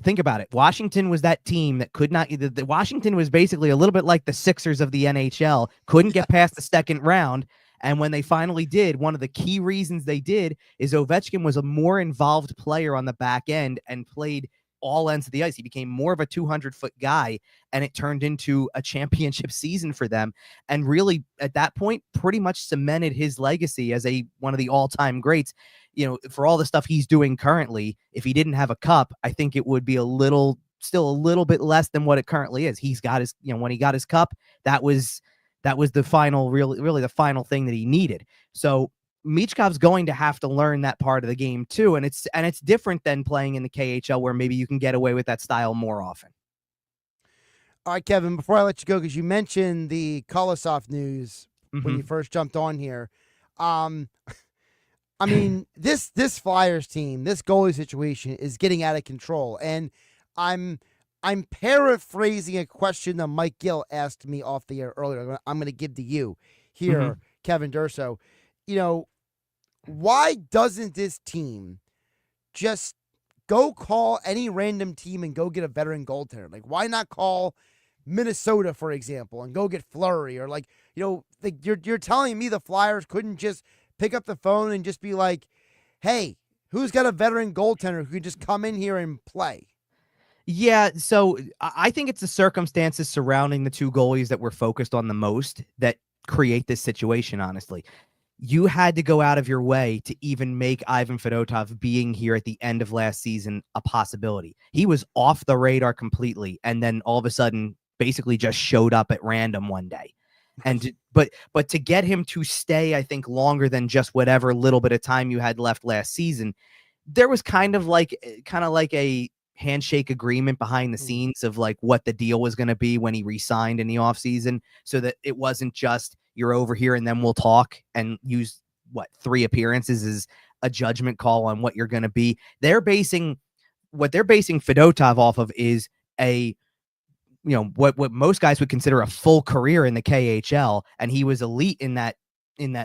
S6: think about it. Washington was that team that could not. Washington was basically a little bit like the Sixers of the NHL. Couldn't get past the second round. And when they finally did, one of the key reasons they did is Ovechkin was a more involved player on the back end and played all ends of the ice. He became more of a 200-foot guy, and it turned into a championship season for them. And really, at that point, pretty much cemented his legacy as one of the all-time greats. For all the stuff he's doing currently, if he didn't have a cup, I think it would be still a little bit less than what it currently is. He's got his, when he got his cup, that was the final, really the final thing that he needed. So Michkov's going to have to learn that part of the game too. And it's different than playing in the KHL where maybe you can get away with that style more often.
S5: All right, Kevin, before I let you go, because you mentioned the Kolosov news when you first jumped on here. I mean, this Flyers team, this goalie situation is getting out of control. And I'm paraphrasing a question that Mike Gill asked me off the air earlier. I'm going to give to you here, Kevin Durso. Why doesn't this team just go call any random team and go get a veteran goaltender? Like, why not call Minnesota, for example, and go get Fleury? Or you're telling me the Flyers couldn't just pick up the phone and just be like, hey, who's got a veteran goaltender who can just come in here and play?
S6: Yeah, so I think it's the circumstances surrounding the two goalies that we're focused on the most that create this situation, honestly. You had to go out of your way to even make Ivan Fedotov being here at the end of last season a possibility. He was off the radar completely, and then all of a sudden basically just showed up at random one day. And but to get him to stay, I think, longer than just whatever little bit of time you had left last season, there was kind of like a handshake agreement behind the scenes of like what the deal was going to be when he re-signed in the offseason, so that it wasn't just you're over here and then we'll talk and use 3 appearances as a judgment call on what you're going to be. What they're basing Fedotov off of is what most guys would consider a full career in the KHL, and he was elite in that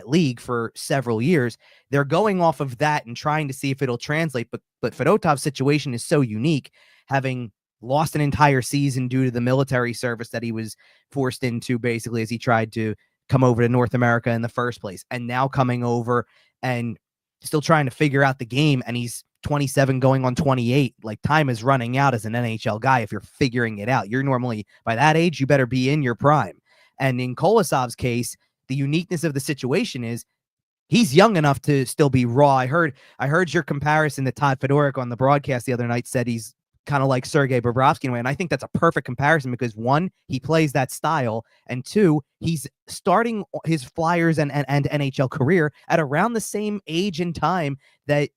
S6: league for several years. They're going off of that and trying to see if it'll translate. But Fedotov's situation is so unique, having lost an entire season due to the military service that he was forced into basically as he tried to come over to North America in the first place, and now coming over and still trying to figure out the game. And he's 27 going on 28. Like, time is running out as an NHL guy. If you're figuring it out, you're normally by that age, you better be in your prime. And in Kolosov's case, the uniqueness of the situation is he's young enough to still be raw. I heard your comparison to Todd Fedoruk on the broadcast the other night, said he's kind of like Sergei Bobrovsky in a way. And I think that's a perfect comparison because 1, he plays that style, and 2, he's starting his Flyers and NHL career at around the same age and time that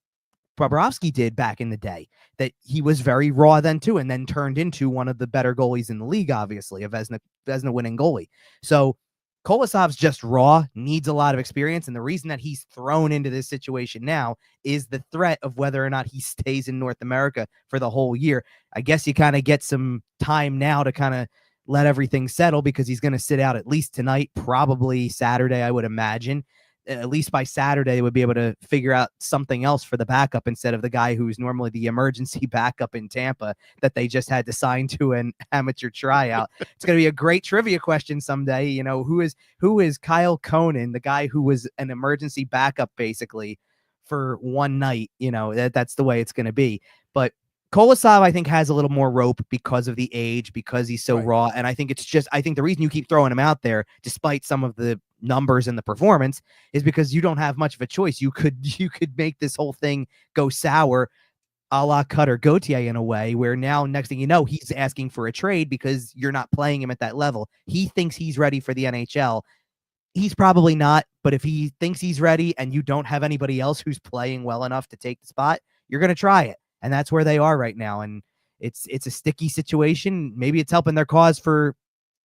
S6: Bobrovsky did back in the day, that he was very raw then too, and then turned into one of the better goalies in the league, obviously, a Vezina winning goalie. So Kolosov's just raw, needs a lot of experience, and the reason that he's thrown into this situation now is the threat of whether or not he stays in North America for the whole year. I guess you kind of get some time now to kind of let everything settle because he's going to sit out at least tonight, probably Saturday, I would imagine. At least by Saturday, they would be able to figure out something else for the backup instead of the guy who's normally the emergency backup in Tampa that they just had to sign to an amateur tryout. It's going to be a great trivia question someday. You know, who is Kyle Conan, the guy who was an emergency backup basically for one night? You know, that's the way it's going to be. But Kolosov, I think, has a little more rope because of the age, because he's so raw. And I think the reason you keep throwing him out there, despite some of the numbers and the performance, is because you don't have much of a choice. You could make this whole thing go sour a la Cutter Gauthier in a way, where now next thing you know, he's asking for a trade because you're not playing him at that level. He thinks he's ready for the NHL. He's probably not, but if he thinks he's ready and you don't have anybody else who's playing well enough to take the spot, you're going to try it. And that's where they are right now. And it's a sticky situation. Maybe it's helping their cause for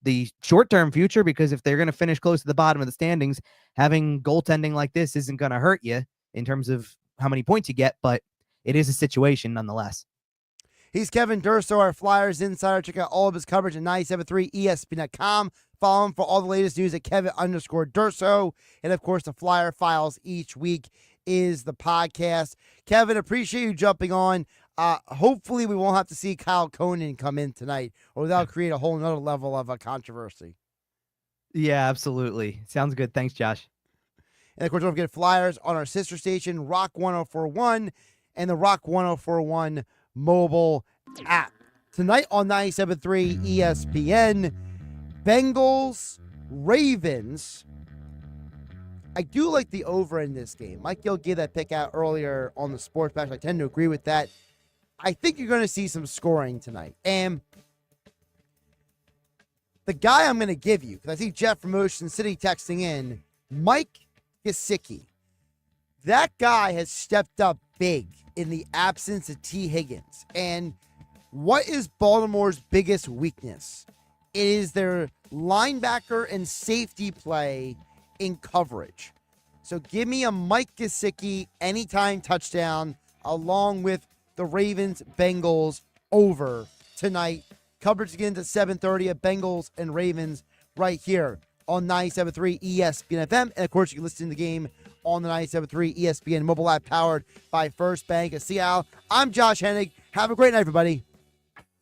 S6: the short-term future, because if they're going to finish close to the bottom of the standings, having goaltending like this isn't going to hurt you in terms of how many points you get, but it is a situation nonetheless.
S5: He's Kevin Durso, our Flyers insider. Check out all of his coverage at 97.3 ESPN.com. Follow him for all the latest news at Kevin_Durso. And, of course, the Flyer Files each week is the podcast. Kevin, appreciate you jumping on. Hopefully we won't have to see Kyle Conan come in tonight, or that'll create a whole nother level of a controversy.
S6: Yeah, absolutely. Sounds good. Thanks, Josh.
S5: And, of course, don't forget Flyers on our sister station, Rock 104.1, and the Rock 104.1 mobile app. Tonight on 97.3 ESPN, Bengals, Ravens. I do like the over in this game. Mike Gill gave that pick out earlier on the Sports Bash. I tend to agree with that. I think you're going to see some scoring tonight. And the guy I'm going to give you, because I see Jeff from Ocean City texting in, Mike Gesicki. That guy has stepped up big in the absence of T. Higgins. And what is Baltimore's biggest weakness? It is their linebacker and safety play in coverage. So give me a Mike Gesicki anytime touchdown along with the Ravens Bengals over tonight. Coverage again at 7:30 at Bengals and Ravens right here on 97.3 ESPN FM. And of course, you can listen to the game on the 97.3 ESPN mobile app powered by First Bank of Seattle. I'm Josh Hennig. Have a great night, everybody.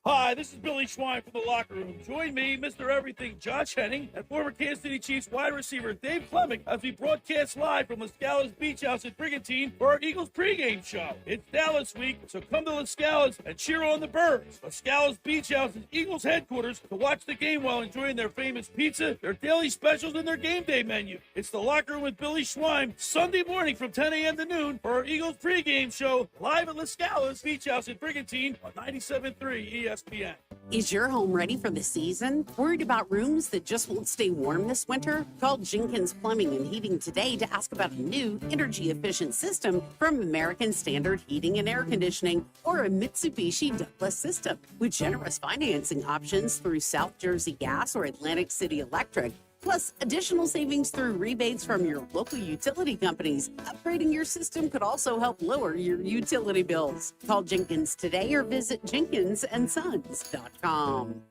S2: Hi, this is Billy Schwein from the Locker Room. Join me, Mr. Everything, Josh Hennig, and former Kansas City Chiefs wide receiver Dave Clemick as we broadcast live from La Scala's Beach House in Brigantine for our Eagles pregame show. It's Dallas week, so come to La Scala's and cheer on the Birds. La Scala's Beach House is Eagles headquarters to watch the game while enjoying their famous pizza, their daily specials, and their game day menu. It's the Locker Room with Billy Schwein, Sunday morning from 10 a.m. to noon for our Eagles pregame show live at La Scala's Beach House in Brigantine on 97.3 ESPN.
S7: Is your home ready for the season? Worried about rooms that just won't stay warm this winter? Call Jenkins Plumbing and Heating today to ask about a new energy-efficient system from American Standard Heating and Air Conditioning or a Mitsubishi Douglas system. With generous financing options through South Jersey Gas or Atlantic City Electric, plus additional savings through rebates from your local utility companies. Upgrading your system could also help lower your utility bills. Call Jenkins today or visit jenkinsandsons.com.